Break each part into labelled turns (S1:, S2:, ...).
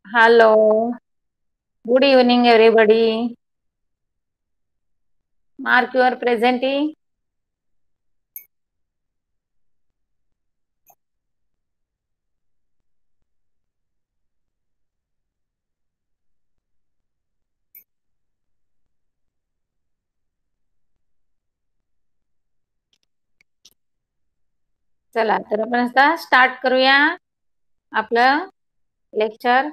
S1: Hello, good evening, everybody. Mark your presenting. चला तर आपण आता स्टार्ट करूया आपलं लेक्चर.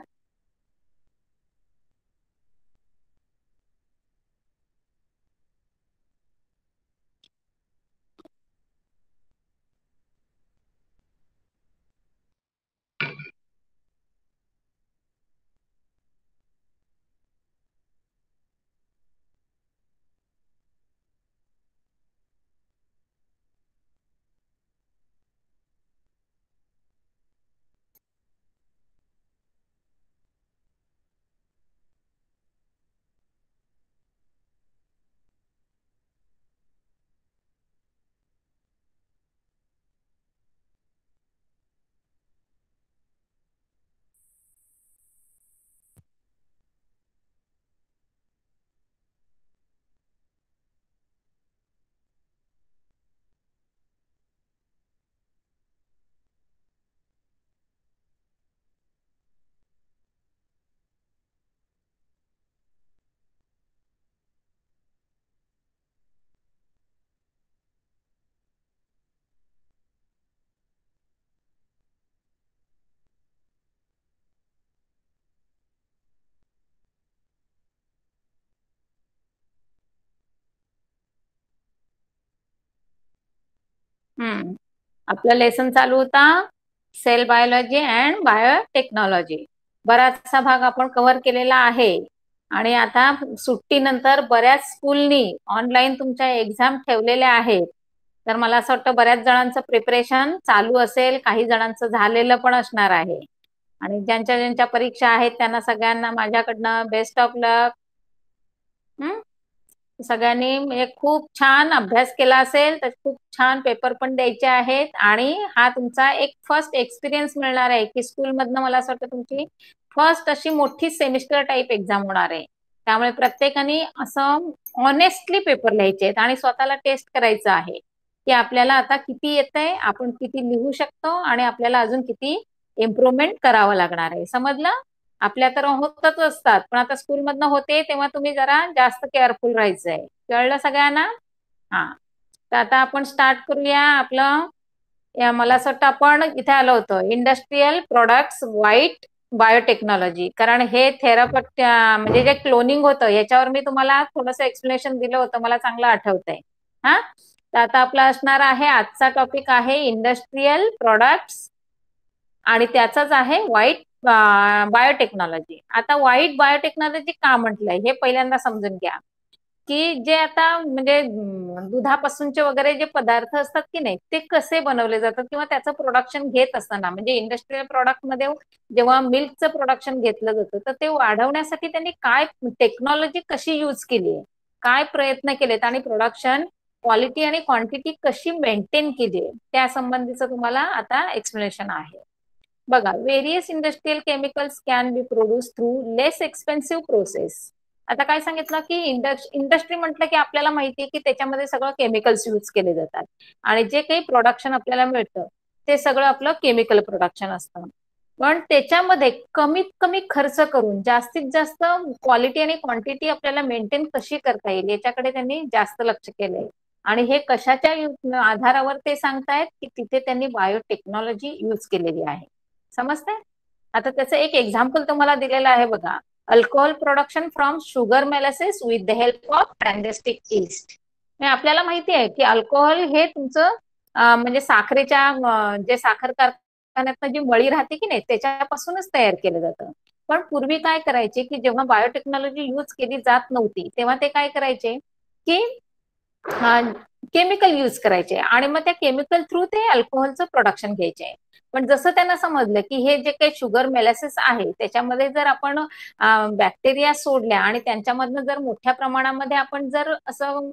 S1: आपलं लेसन चालू होता सेल बायोलॉजी अँड बायोटेक्नॉलॉजी. बराचसा भाग आपण कव्हर केलेला आहे आणि आता सुट्टीनंतर बऱ्याच स्कूलनी ऑनलाईन तुमच्या एक्झाम ठेवलेल्या आहेत. तर मला असं वाटतं बऱ्याच जणांचं प्रिपरेशन चालू असेल, काही जणांचं झालेलं पण असणार आहे. आणि ज्यांच्या ज्यांच्या परीक्षा आहेत त्यांना सगळ्यांना माझ्याकडनं बेस्ट ऑफ लक. सगळ्यांनी म्हणजे खूप छान अभ्यास केला असेल तर खूप छान पेपर पण द्यायचे आहेत आणि हा तुमचा एक फर्स्ट एक्सपिरियन्स मिळणार आहे की स्कूल मधनं मला असं वाटतं तुमची फर्स्ट अशी मोठी सेमिस्टर टाईप एक्झाम होणार आहे. त्यामुळे प्रत्येकाने असं ऑनेस्टली पेपर लिहायचे आहेत आणि स्वतःला टेस्ट करायचं आहे की आपल्याला आता किती येतंय, आपण किती लिहू शकतो आणि आपल्याला अजून किती इम्प्रुव्हमेंट करावं लागणार आहे. समजलं? आपल्या तर होतच असतात पण आता स्कूल मधनं होते तेव्हा तुम्ही जरा जास्त केअरफुल राहायचंय. कळलं सगळ्यांना? हा, तर आता आपण स्टार्ट करूया आपलं. मला असं वाटतं आपण इथे आलो होतो इंडस्ट्रियल प्रोडक्ट्स वाईट बायोटेक्नॉलॉजी, कारण हे थेरपट म्हणजे जे क्लोनिंग होतं याच्यावर मी तुम्हाला थोडंसं एक्सप्लेनेशन दिलं होतं, मला चांगलं आठवतंय. हा, तर आता आपला असणार आहे आजचा टॉपिक आहे इंडस्ट्रियल प्रोडक्ट्स आणि त्याचाच आहे वाईट बायोटेक्नॉलॉजी. आता वाईट बायोटेक्नॉलॉजी का म्हटलंय हे पहिल्यांदा समजून घ्या की जे आता म्हणजे दुधापासूनचे वगैरे जे पदार्थ असतात की नाही ते कसे बनवले जातात किंवा त्याचं प्रोडक्शन घेत असताना म्हणजे इंडस्ट्रियल प्रोडक्ट मध्ये जेव्हा मिल्कचं प्रोडक्शन घेतलं जातं तर ते वाढवण्यासाठी त्यांनी काय टेक्नॉलॉजी कशी यूज केली आहे, काय प्रयत्न केलेत आणि प्रोडक्शन क्वालिटी आणि क्वांटिटी कशी मेंटेन केली आहे त्या संबंधीचं तुम्हाला आता एक्सप्लेनेशन आहे. बघा, various industrial chemicals can be produce through less expensive process. आता काय सांगितलं की इंडस्ट्री म्हटलं की आपल्याला माहितीये की त्याच्यामध्ये सगळं केमिकल्स यूज केले जातात आणि जे काही प्रोडक्शन आपल्याला मिळतं ते सगळं आपलं केमिकल प्रोडक्शन असतं. पण त्याच्यामध्ये कमीत कमी खर्च करून जास्तीत जास्त क्वालिटी आणि क्वांटिटी आपल्याला मेंटेन कशी करता येईल याच्याकडे त्यांनी जास्त लक्ष केलंय. आणि हे कशाच्या आधारावर ते सांगतायत की तिथे त्यांनी बायोटेक्नॉलॉजी यूज केलेली आहे. समजतंय? आता त्याचं एक एक्झाम्पल तुम्हाला दिलेलं आहे बघा. Alcohol production from sugar molasses with the help of ट्रान्झॅस्टिक इस्ट. आपल्याला माहिती आहे की अल्कोहोल हे तुमचं म्हणजे साखरेच्या जे साखर कारखान्यात जी मळी राहते की नाही त्याच्यापासूनच तयार केलं जातं. पण पूर्वी काय करायचे की जेव्हा बायोटेक्नॉलॉजी यूज केली जात नव्हती तेव्हा ते काय करायचे की केमिकल यूज करायचे आणि मग त्या केमिकल थ्रू ते अल्कोहोलचं प्रोडक्शन घ्यायचे. पण जसं त्यांना समजलं की हे जे काही शुगर मेलासिस आहे त्याच्यामध्ये जर आपण बॅक्टेरिया सोडल्या आणि त्यांच्यामधनं जर मोठ्या प्रमाणामध्ये आपण जर असं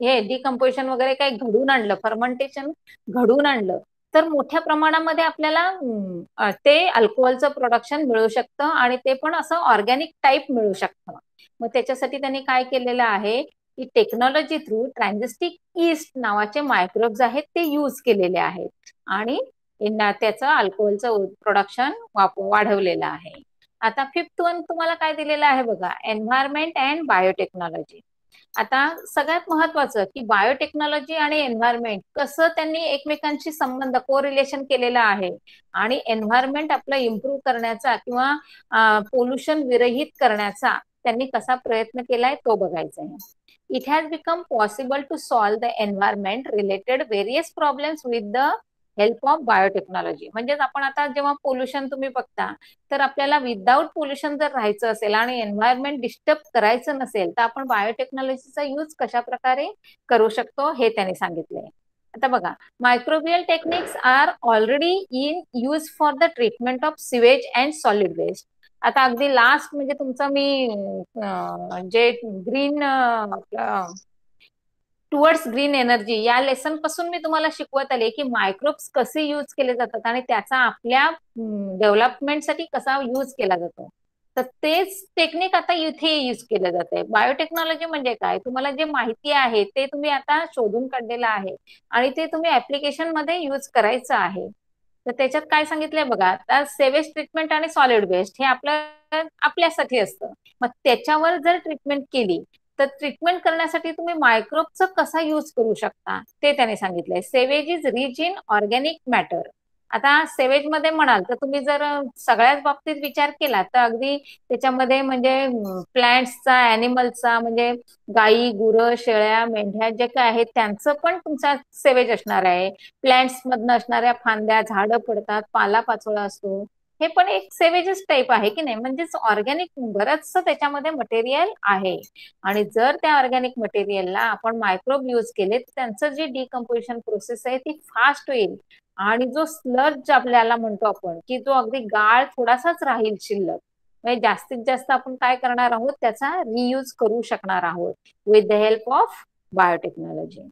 S1: हे डिकम्पोजिशन वगैरे काही घडून आणलं, फर्मेंटेशन घडून आणलं तर मोठ्या प्रमाणामध्ये आपल्याला ते अल्कोहोलचं प्रोडक्शन मिळू शकतं आणि ते पण असं ऑर्गॅनिक टाईप मिळू शकतं. मग त्याच्यासाठी त्यांनी काय केलेलं आहे की टेक्नॉलॉजी थ्रू ट्रान्झिस्टिक ईस्ट नावाचे मायक्रोब्स आहेत ते यूज केलेले आहेत आणि त्याचं अल्कोहोलचं प्रोडक्शन वाढवलेलं आहे. आता फिफ्थ वन तुम्हाला काय दिलेलं आहे बघा, एन्व्हायरमेंट अँड बायोटेक्नॉलॉजी. आता सगळ्यात महत्वाचं की बायोटेक्नॉलॉजी आणि एन्व्हायरमेंट कसं त्यांनी एकमेकांशी संबंध कोरिलेशन केलेला आहे आणि एन्व्हायरमेंट आपलं इम्प्रूव्ह करण्याचा किंवा पोल्युशन विरहित करण्याचा त्यांनी कसा प्रयत्न केलाय तो बघायचा आहे. It has become possible to solve the environment related various problems with the help of biotechnology. म्हणजेच आपण आता जेव्हा पोल्युशन तुम्ही बघता तर आपल्याला विदाऊट पोल्युशन जर राहायचं असेल आणि एन्व्हायरमेंट डिस्टर्ब करायचं नसेल तर आपण बायोटेक्नॉलॉजीचा यूज कशा प्रकारे करू शकतो हे त्यांनी सांगितलंय. आता बघा, microbial techniques are already in use for the treatment of sewage and solid waste. आता अगदी लास्ट म्हणजे तुमचं मी जे ग्रीन टुवर्ड्स ग्रीन एनर्जी या लेसन पासून मी तुम्हाला शिकवत आले की मायक्रोब्स कसे यूज केले जातात आणि त्याचा आपल्या डेव्हलपमेंटसाठी कसा यूज केला जातो. तर तेच टेक्निक आता इथे यूज केलं जात आहे. बायोटेक्नॉलॉजी म्हणजे काय, तुम्हाला जे माहिती आहे ते तुम्ही आता शोधून काढलेलं आहे आणि ते तुम्ही ऍप्लिकेशन मध्ये यूज करायचं आहे. तर त्याच्यात काय सांगितलंय बघा, आता सेवेज ट्रीटमेंट आणि सॉलिड वेस्ट हे आपल्यासाठी असतं. मग त्याच्यावर जर ट्रीटमेंट केली तर ट्रीटमेंट करण्यासाठी तुम्ही मायक्रोबचा कसा यूज करू शकता ते त्याने सांगितलंय. Sewage is rich in organic matter. आता सेवेज मध्ये म्हणाल तर तुम्ही जर सगळ्याच बाबतीत विचार केला तर अगदी त्याच्यामध्ये म्हणजे प्लांट्सचा, अॅनिमलचा म्हणजे गायी, गुरं, शेळ्या, मेंढ्या जे काय आहेत त्यांचं पण तुमचा सेवेज असणार आहे. प्लांट्स मधनं असणाऱ्या फांद्या, झाडं पडतात, पालापाचोळा असतो, हे पण एक सेवेजच टाईप आहे की नाही. म्हणजेच ऑर्गॅनिक बरंचसं त्याच्यामध्ये मटेरियल आहे आणि जर त्या ऑर्गॅनिक मटेरियलला आपण मायक्रोब यूज केले तर त्यांचं जे डिकम्पोजिशन प्रोसेस आहे ती फास्ट होईल आणि जो स्लर्ज आपल्याला म्हणतो आपण की जो अगदी गाळ थोडासाच राहील शिल्लक, म्हणजे जास्तीत जास्त आपण काय करणार आहोत त्याचा रियूज करू शकणार आहोत with the help of biotechnology.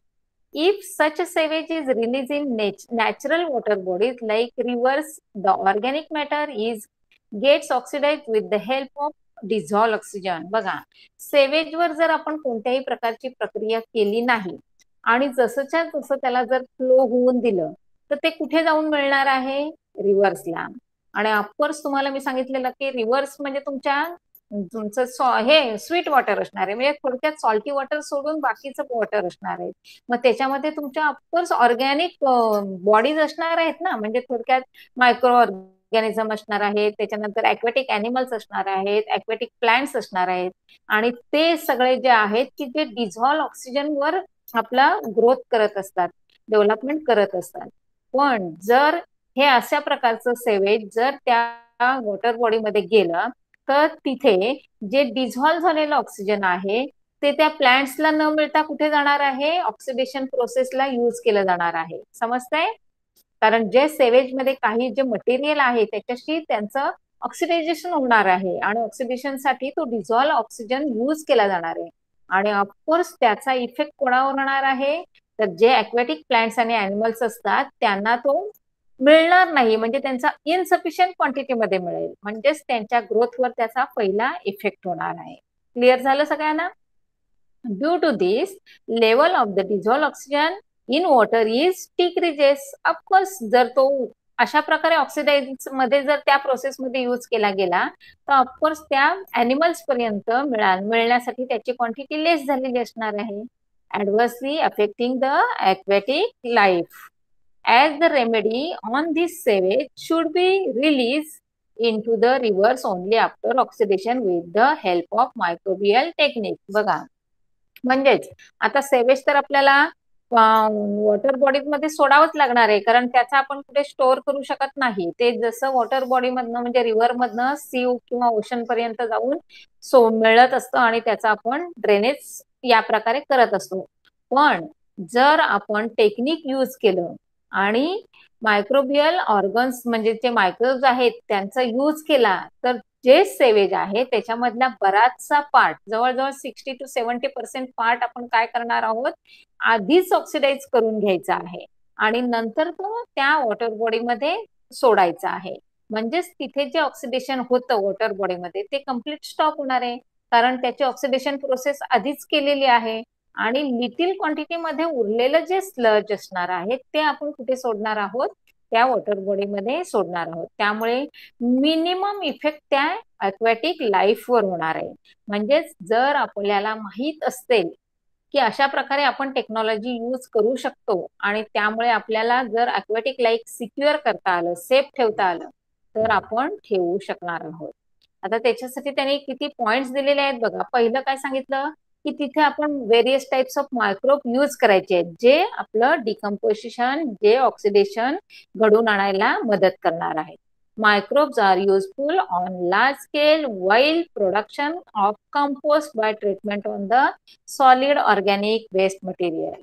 S1: If such a sewage is released in natural water bodies like rivers, the organic matter is gets oxidized with the help of dissolved oxygen. बघा, सेवेज वर जर आपण कोणत्याही प्रकारची प्रक्रिया केली नाही आणि जसंच्या तसं त्याला जर फ्लो होऊन दिलं तर ते कुठे जाऊन मिळणार आहे, रिव्हर्सला. आणि ऑफकोर्स तुम्हाला मी सांगितलेलं की रिव्हर्स म्हणजे तुमचं हे स्वीट वॉटर असणार आहे, म्हणजे थोडक्यात सॉल्टी वॉटर सोडून बाकीचं वॉटर असणार आहे. मग त्याच्यामध्ये तुमच्या ऑफकोर्स ऑर्गॅनिक बॉडीज असणार आहेत ना, म्हणजे थोडक्यात मायक्रो ऑर्गॅनिझम असणार आहेत, त्याच्यानंतर ॲक्वेटिक ॲनिमल्स असणार आहेत, ॲक्वेटिक प्लांट्स असणार आहेत आणि ते सगळे जे आहेत की जे डिझॉल्व ऑक्सिजनवर आपला ग्रोथ करत असतात, डेव्हलपमेंट करत असतात. पण जर हे अशा प्रकारचं सेवेज जर त्या वॉटर बॉडीमध्ये गेलं तर तिथे जे डिझॉल्व्ह झालेलं ऑक्सिजन आहे ते त्या प्लांट्सला न मिळता कुठे जाणार आहे, ऑक्सिडेशन प्रोसेसला यूज केलं जाणार आहे. समजतंय? कारण जे सेवेज मध्ये काही जे मटेरियल आहे त्याच्याशी त्यांचं ऑक्सिडायझेशन होणार आहे आणि ऑक्सिडेशन साठी तो डिझॉल्व्ह ऑक्सिजन यूज केला जाणार आहे आणि ऑफकोर्स त्याचा इफेक्ट कोणावर होणार आहे, तर जे ॲक्वेटिक प्लांट्स आणि अॅनिमल्स असतात त्यांना तो मिळणार नाही, म्हणजे त्यांचा इनसफिशियंट क्वांटिटीमध्ये मिळेल, म्हणजेच त्यांच्या ग्रोथवर त्याचा पहिला इफेक्ट होणार आहे. क्लिअर झालं सगळ्यांना? Due to this level of the dissolve oxygen in water is decreases. Of course जर तो अशा प्रकारे ऑक्सिडाइज मध्ये जर त्या प्रोसेसमध्ये यूज केला गेला तर ऑफकोर्स त्या अॅनिमल्स पर्यंत मिळण्यासाठी त्याची क्वांटिटी लेस झालेली असणार आहे, adversely affecting the aquatic life. As the remedy on this sewage should be released into the rivers only after oxidation with the help of microbial technique. बघा, म्हणजेच आता सेवेज तर आपल्याला वॉटर बॉडीज मध्ये सोडावंच लागणार आहे कारण त्याचा आपण कुठे स्टोअर करू शकत नाही. ते जसं वॉटर बॉडी मधनं म्हणजे रिव्हर मधनं सी किंवा ओशन पर्यंत जाऊन मिळत असतं आणि त्याचा आपण ड्रेनेज या प्रकारे करत असतो. पण जर आपण टेक्निक यूज केलं आणि मायक्रोबियल ऑर्गन्स म्हणजे जे मायक्रोब्स आहेत त्यांचा यूज केला तर जे सेवेज आहे त्याच्यामधला बराचसा पार्ट, जवळजवळ 60 to 70% पार्ट आपण काय करणार आहोत, आधीच ऑक्सिडाइज करून घ्यायचा आहे आणि नंतर तो त्या वॉटर बॉडीमध्ये सोडायचा आहे. म्हणजेच तिथे जे ऑक्सिडेशन होतं वॉटर बॉडीमध्ये ते कम्प्लीट स्टॉप होणार आहे, कारण त्याची ऑक्सिडेशन प्रोसेस आधीच केलेली आहे. आणि लिटिल क्वांटिटीमध्ये उरलेलं जे स्लज असणार आहे ते आपण कुठे सोडणार आहोत, त्या वॉटर बॉडीमध्ये सोडणार आहोत. त्यामुळे मिनिमम इफेक्ट त्या अक्वॅटिक लाईफवर होणार आहे. म्हणजेच जर आपल्याला माहित असेल की अशा प्रकारे आपण टेक्नॉलॉजी यूज करू शकतो आणि त्यामुळे आपल्याला जर अक्वॅटिक लाईफ सिक्युअर करता आलं, सेफ ठेवता आलं, तर आपण ठेवू शकणार आहोत. आता त्याच्यासाठी त्यांनी किती पॉइंट्स दिलेले आहेत बघा. पहिलं काय सांगितलं की तिथे आपण various types of microbe use करायचे आहेत, जे आपलं डिकम्पोजिशन, जे ऑक्सिडेशन घडून आणायला मदत करणार आहेत. Microbes are useful on large scale while production of compost by treatment on the solid organic waste material.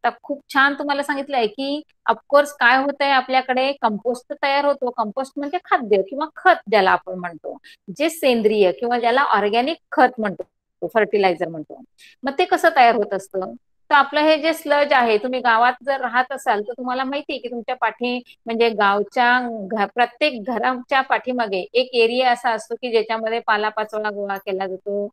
S1: तर खूप छान तुम्हाला सांगितलंय की ऑफकोर्स काय होतंय, आपल्याकडे कंपोस्ट तयार होतो. कंपोस्ट म्हणजे खाद्य किंवा खत ज्याला आपण म्हणतो, जे सेंद्रिय किंवा ज्याला ऑर्गॅनिक खत म्हणतो, फर्टिलायझर म्हणतो. मग ते कसं तयार होत असतं, तर आपलं हे जे स्लज आहे, तुम्ही गावात जर राहत असाल तर तुम्हाला माहिती आहे की तुमच्या पाठी म्हणजे गावच्या प्रत्येक घराच्या पाठीमागे एक एरिया असा असतो की ज्याच्यामध्ये पालापाचोळा गोळा केला जातो,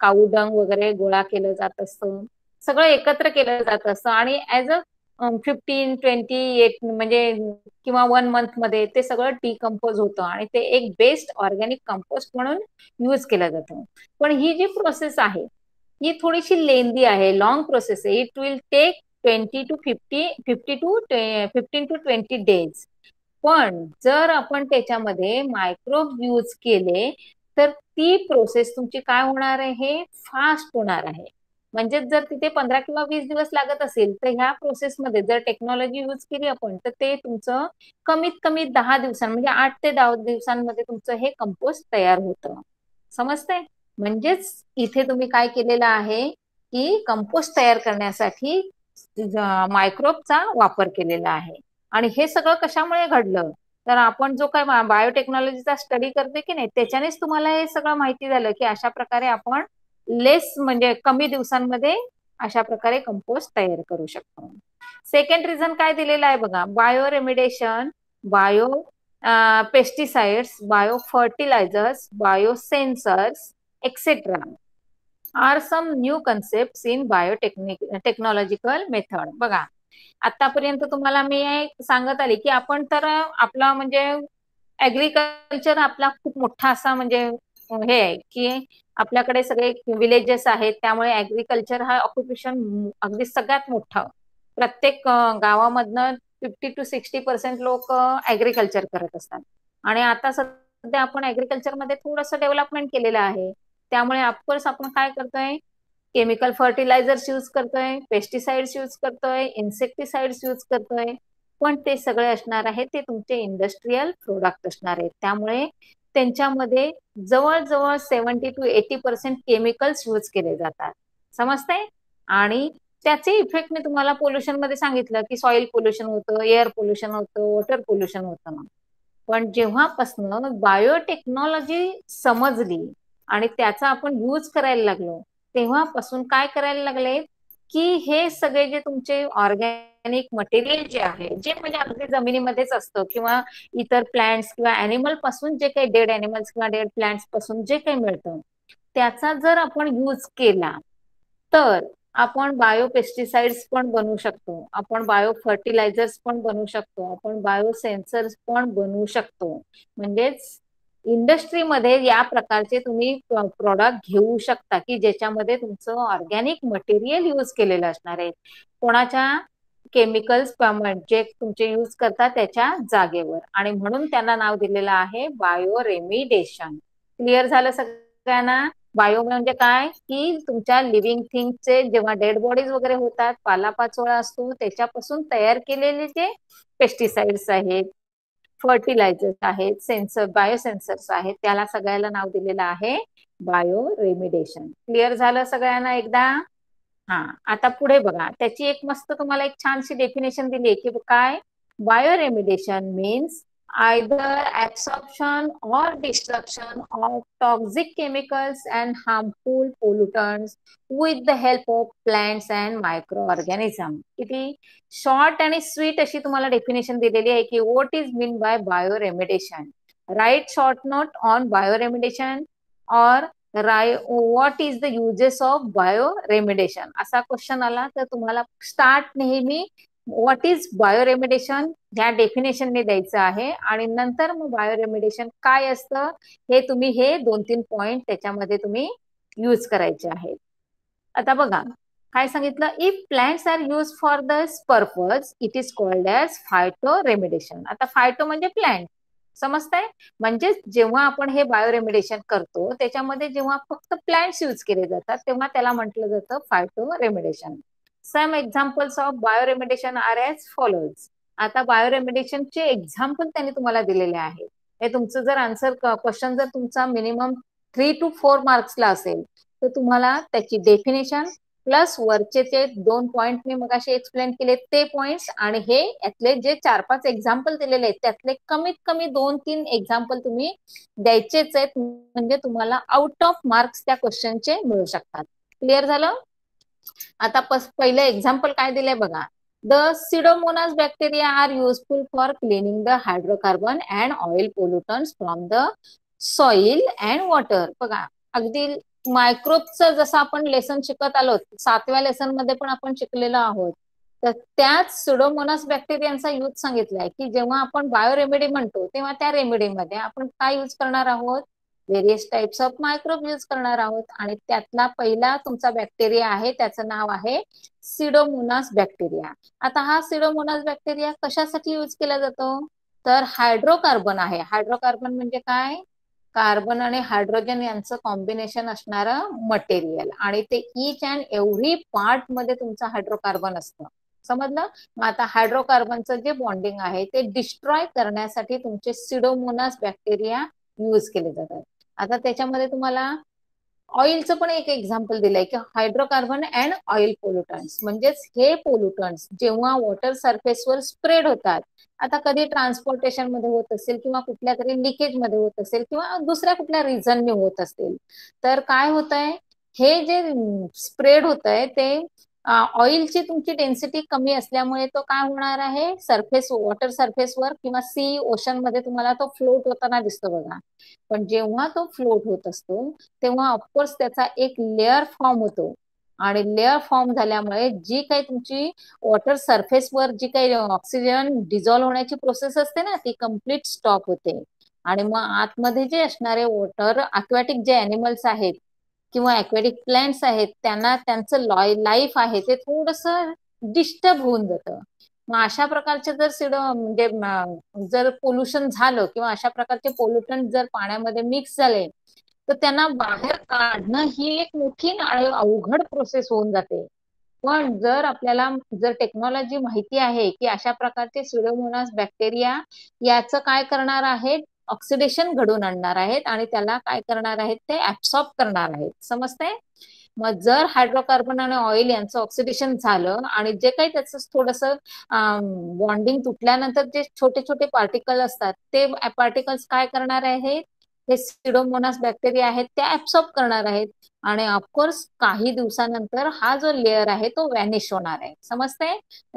S1: काऊडंग वगैरे गोळा केलं जात असतं, सगळं एकत्र केलं जात असतं. आणि ऍज अ 15-28 म्हणजे किंवा 1 मंथ मध्ये ते सगळं डिकम्पोज होतं आणि ते एक बेस्ट ऑर्गॅनिक कंपोस्ट म्हणून यूज केलं जातं. पण ही जी प्रोसेस आहे ही थोडीशी लेंदी आहे, लॉंग प्रोसेस आहे. It will take 15 to 20 days. पण जर आपण त्याच्यामध्ये मायक्रोब यूज केले तर ती प्रोसेस तुमची काय होणार आहे, फास्ट होणार आहे. म्हणजे जर तिथे 15 किंवा 20 दिवस लागत असेल तर ह्या प्रोसेसमध्ये जर टेक्नॉलॉजी यूज केली आपण तर ते तुमचं कमीत कमी 10 दिवसां म्हणजे 8 ते 10 दिवसांमध्ये तुमचं हे कंपोस्ट तयार होतं. समजतंय? म्हणजेच इथे तुम्ही काय केलेलं आहे की कंपोस्ट तयार करण्यासाठी मायक्रोबचा वापर केलेला आहे. आणि हे सगळं कशामुळे घडलं, तर आपण जो काय बायोटेक्नॉलॉजीचा स्टडी करते की नाही त्याच्यानेच तुम्हाला हे सगळं माहिती झालं की अशा प्रकारे आपण लेस म्हणजे कमी दिवसांमध्ये अशा प्रकारे कंपोस्ट तयार करू शकतो. सेकंड रिझन काय दिलेलं आहे बघा, bio remediation, bio pesticides, bio fertilisers, bio sensors etcetera are some new concept in biotechnological method. बघा, आतापर्यंत तुम्हाला मी सांगत आले की आपण तर आपला म्हणजे ऍग्रिकल्चर आपला खूप मोठा असा म्हणजे हे आहे की आपल्याकडे सगळे विलेजेस आहेत, त्यामुळे ऍग्रिकल्चर हा ऑक्युपेशन अगदी सगळ्यात मोठा. प्रत्येक गावामधनं 50 to 60% लोक ऍग्रिकल्चर करत असतात. आणि आता सध्या आपण ऍग्रिकल्चरमध्ये थोडंसं डेव्हलपमेंट केलेलं आहे. त्यामुळे ऑफकोर्स आपण काय करतोय, केमिकल फर्टिलायझर्स यूज करतोय, पेस्टिसाइड्स यूज करतोय, इन्सेक्टिसाइड्स यूज करतोय. पण ते सगळे असणार आहे ते तुमचे इंडस्ट्रीयल प्रोडक्ट असणार आहेत. त्यामुळे त्यांच्यामध्ये जवळजवळ 70 to 80% केमिकल्स यूज केले जातात. समजतंय? आणि त्याचे इफेक्ट मी तुम्हाला पोल्युशन मध्ये सांगितलं की सॉइल पोल्युशन होतं, एअर पोल्युशन होतं, वॉटर पोल्युशन होतं. पण जेव्हापासून बायोटेक्नॉलॉजी समजली आणि त्याचा आपण यूज करायला लागलो तेव्हापासून काय करायला लागले की हे सगळे जे तुमचे ऑर्गॅनिक मटेरियल जे आहे, जे म्हणजे अगदी जमिनीमध्येच असतं किंवा इतर प्लांट्स किंवा अॅनिमल पासून जे काही डेड अॅनिमल्स किंवा डेड प्लांट्स पासून जे काही मिळतं त्याचा जर आपण यूज केला तर आपण बायोपेस्टिसाइड्स पण बनवू शकतो, आपण बायो फर्टिलायझर्स पण बनवू शकतो, आपण बायो सेन्सर्स पण बनवू शकतो. म्हणजेच इंडस्ट्रीमध्ये या प्रकारचे तुम्ही प्रॉडक्ट घेऊ शकता की ज्याच्यामध्ये तुमचं ऑर्गॅनिक मटेरियल यूज केलेलं असणार आहे, कोणाच्या केमिकल्स जे तुमचे यूज करतात त्याच्या जागेवर. आणि म्हणून त्यांना नाव दिलेलं आहे बायो रेमिडेशन. क्लिअर झालं सगळ्यांना? बायो म्हणजे काय की तुमच्या लिव्हिंग थिंगचे जेव्हा डेड बॉडीज वगैरे होतात, पालापाचोळा असतो, त्याच्यापासून तयार केलेले जे पेस्टिसाइड्स आहेत, फर्टिलायझर्स आहेत, बायोसेन्सर्स आहेत, त्याला सगळ्याला नाव दिलेलं आहे बायो रेमिडेशन. क्लिअर झालं सगळ्यांना एकदा? हा, आता पुढे बघा, त्याची एक मस्त तुम्हाला एक छानशी डेफिनेशन दिली की काय, bio remediation means either absorption or destruction of toxic chemicals and harmful pollutants with the help of plants and microorganisms. किती शॉर्ट आणि स्वीट अशी तुम्हाला डेफिनेशन दिलेली आहे की what is mean by bioremediation. Write short note on bioremediation और what is the uses of bioremediation असा question आला तर तुम्हाला स्टार्ट नेहमी व्हॉट इज बायोरेमिडिएशन ह्या डेफिनेशनने द्यायचं आहे आणि नंतर मग बायोरेमिडिएशन काय असतं हे तुम्ही हे 2-3 पॉइंट त्याच्यामध्ये तुम्ही यूज करायचे आहेत. आता बघा काय सांगितलं, if plants are use for this purpose it is called as phyto remediation. आता फायटो म्हणजे प्लांट, समजतंय? म्हणजे जेव्हा आपण हे बायोरेमिडिएशन करतो त्याच्यामध्ये जेव्हा फक्त प्लांट्स यूज केले जातात तेव्हा त्याला म्हटलं जातं phyto remediation. Some examples of bioremediation are as follows. आता बायोरेमिडिएशनचे एक्झाम्पल त्यांनी तुम्हाला दिलेले आहे. हे तुमचं जर आन्सर क्वेश्चन जर तुमचा मिनिमम 3 to 4 मार्क्सला असेल तर तुम्हाला त्याची डेफिनेशन प्लस वरचे ते 2 पॉइंट मी मगाशी एक्सप्लेन केले ते पॉइंट्स आणि हे यातले जे 4-5 एक्झाम्पल दिलेले आहेत त्यातले कमीत कमी 2-3 एक्झाम्पल तुम्ही द्यायचेच आहेत म्हणजे तुम्हाला आउट ऑफ मार्क्स त्या क्वेश्चनचे मिळू शकतात. क्लिअर झालं? आता पहिलं एक्झाम्पल काय दिलंय बघा. The pseudomonas bacteria are useful for cleaning the hydrocarbon and oil pollutants from the soil and water. बघा अगदी मायक्रोबचं जसं आपण लेसन शिकत आलो 7व्या लेसन मध्ये पण आपण शिकलेलो आहोत तर त्याच सिडोमोनास बॅक्टेरियांचा यूज सांगितलाय की जेव्हा आपण बायोरेमेडी म्हणतो तेव्हा त्या रेमेडीमध्ये आपण काय यूज करणार आहोत, various types of microbe use करणार आहोत आणि त्यातला पहिला तुमचा बॅक्टेरिया आहे त्याचं नाव आहे सिडोमोनास बॅक्टेरिया. आता हा सिडोमोनास बॅक्टेरिया कशासाठी यूज केला जातो तर हायड्रोकार्बन आहे. हायड्रोकार्बन म्हणजे काय, कार्बन आणि हायड्रोजन यांचं कॉम्बिनेशन असणारं मटेरियल आणि ते ईच अँड एव्हरी पार्ट मध्ये तुमचं हायड्रोकार्बन असतं. समजलं? मग आता हायड्रोकार्बनचं जे बॉन्डिंग आहे ते डिस्ट्रॉय करण्यासाठी तुमचे सिडोमोनास बॅक्टेरिया यूज केले जातात. आता त्याच्यामध्ये तुम्हाला ऑइलचं पण एक एक्झाम्पल दिलंय की हायड्रोकार्बन अँड ऑइल पोल्युटन्स म्हणजेच हे पोल्युटन्स जेव्हा वॉटर सरफेसवर स्प्रेड होतात, आता कधी ट्रान्सपोर्टेशन मध्ये होत असेल किंवा कुठल्या तरी लिकेज मध्ये होत असेल किंवा दुसऱ्या कुठल्या रिझनने होत असेल तर काय होत आहे, हे जे स्प्रेड होत आहे ते ऑइलची तुमची डेन्सिटी कमी असल्यामुळे तो काय होणार आहे सरफेस वॉटर सरफेसवर किंवा सी ओशन मध्ये तुम्हाला तो फ्लोट होताना दिसतो बघा. पण जेव्हा तो फ्लोट होत असतो तेव्हा ऑफकोर्स त्याचा एक लेअर फॉर्म होतो आणि लेअर फॉर्म झाल्यामुळे जी काही तुमची वॉटर सरफेसवर जी काही ऑक्सिजन डिझॉल्व्ह होण्याची प्रोसेस असते ना ती कम्प्लीट स्टॉप होते आणि मग आतमध्ये जे असणारे वॉटर अक्वॅटिक जे अॅनिमल्स आहेत किंवा अक्वॅटिक प्लांट्स आहेत त्यांना त्यांचं लाईफ आहे ते थोडस डिस्टर्ब होऊन जातं. मग अशा प्रकारचे जर म्हणजे जर पोल्युशन झालं किंवा अशा प्रकारचे पोल्युटंट जर पाण्यामध्ये मिक्स झाले तर त्यांना बाहेर काढणं ही एक मोठी अवघड प्रोसेस होऊन जाते. पण जर आपल्याला जर टेक्नॉलॉजी माहिती आहे की अशा प्रकारचे सिडोमोनास बॅक्टेरिया याचं काय करणार आहेत, ऑक्सिडेशन घडवून आणणार आहेत आणि त्याला काय करणार आहेत ते ऍब्सॉर्ब करणार आहेत. समजते? मग जर हायड्रोकार्बन आणि ऑइल यांचं ऑक्सिडेशन झालं आणि जे काही त्याचं थोडस बॉन्डिंग तुटल्यानंतर जे छोटे छोटे पार्टिकल असतात ते पार्टिकल्स काय करणार आहेत, हे सिडोमोनास बॅक्टेरिया आहेत ते ऍब्सॉर्ब करणार आहेत आणि ऑफकोर्स काही दिवसानंतर हा जो लेअर आहे तो व्हॅनिश होणार आहे. समजते?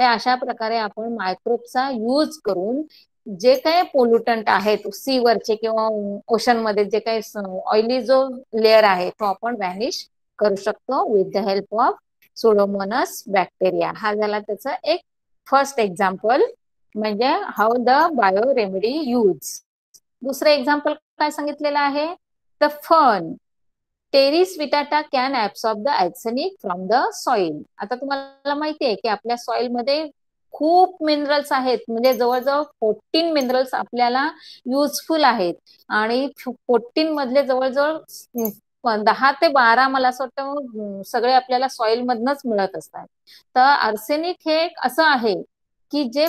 S1: अशा प्रकारे आपण मायक्रोबचा यूज करून जे काही पोल्युटंट आहेत सी वरचे किंवा ओशन मध्ये जे काही ऑइली जो लेअर आहे तो आपण व्हॅनिश करू शकतो with the help of Pseudomonas bacteria. हा झाला त्याचा एक फर्स्ट एक्झाम्पल म्हणजे how the bio remedy use. दुसरं एक्झाम्पल काय सांगितलेलं आहे, the fern Pteris vittata can absorb the arsenic from the soil. आता तुम्हाला माहिती आहे की आपल्या सॉइल मध्ये खूप मिनरल्स आहेत म्हणजे जवळजवळ 14 मिनरल्स आपल्याला युजफुल आहेत आणि 14 मधले जवळजवळ 10 ते 12 मला असं वाटतं सगळे आपल्याला सॉइल मधनच मिळत असतात. तर आर्सेनिक हे एक असं आहे की जे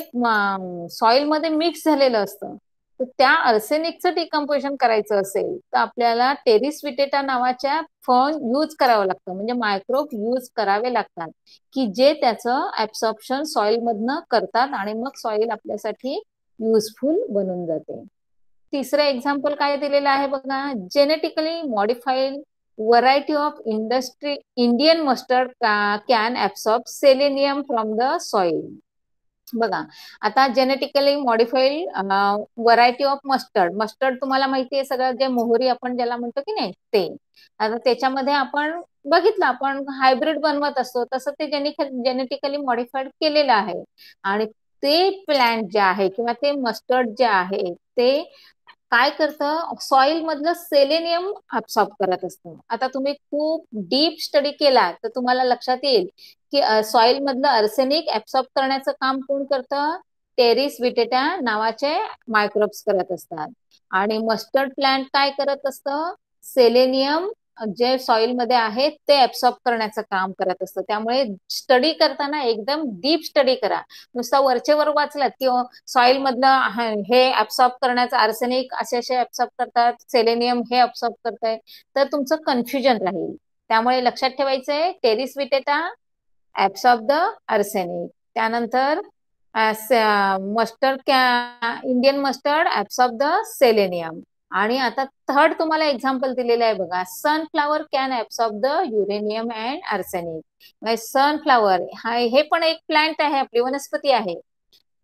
S1: सॉइल मध्ये मिक्स झालेलं असतं तर त्या आर्सेनिकचं डिकम्पोजिशन करायचं असेल तर आपल्याला टेरिस विटेटा नावाच्या फर्न यूज करावं लागतं म्हणजे मायक्रोब यूज करावे लागतात की जे त्याचं ऍब्सॉर्प्शन सॉइल मधनं करतात आणि मग सॉइल आपल्यासाठी युजफुल बनून जाते. तिसरं एक्झाम्पल काय दिलेलं आहे बघा, genetically modified variety of Indian mustard can absorb selenium from the soil. बघा, आता genetically modified variety of mustard. Mustard तुम्हाला माहिती आहे, सगळं जे मोहरी आपण ज्याला म्हणतो की नाही ते. आता त्याच्यामध्ये आपण बघितलं, आपण हायब्रिड बनवत असतो, तसं ते जेनेटिकली मॉडिफाईड केलेलं आहे. आणि ते प्लांट जे आहे किंवा ते मस्टर्ड जे आहे ते काय करतं, सॉइल मधलं सेलेनियम अब्सॉर्ब करत असतं. आता तुम्ही खूप डीप स्टडी केला तर तुम्हाला लक्षात येईल की सॉइल मधलं अर्सेनिक ऍब्सॉर्ब करण्याचं काम कोण करतं, टेरिस विटेटा नावाचे मायक्रोब्स करत असतात. आणि मस्टर्ड प्लांट काय करत असतं, सेलेनियम जे सॉइल मध्ये आहे ते ऍब्सॉर्ब करण्याचं काम करत असतं. त्यामुळे स्टडी करताना एकदम डीप स्टडी करा. नुसता वरचेवर वाचलात की सॉइल मधलं हे ऍब्सॉर्ब करण्याचं आर्सेनिक असे असे ऍब्सॉर्ब करतात, सेलेनियम हे ऍब्सॉर्ब करताय, तर तुमचं कन्फ्युजन राहील. त्यामुळे लक्षात ठेवायचंय, टेरिस विटेटा ऍब्सॉर्ब द आर्सेनिक. त्यानंतर mustard Indian mustard absorb the selenium. आणि आता थर्ड तुम्हाला एक्झाम्पल दिलेलं आहे बघा, sunflower can absorb the uranium and arsenic. Sunflower हे पण एक प्लांट आहे, आपली वनस्पती आहे.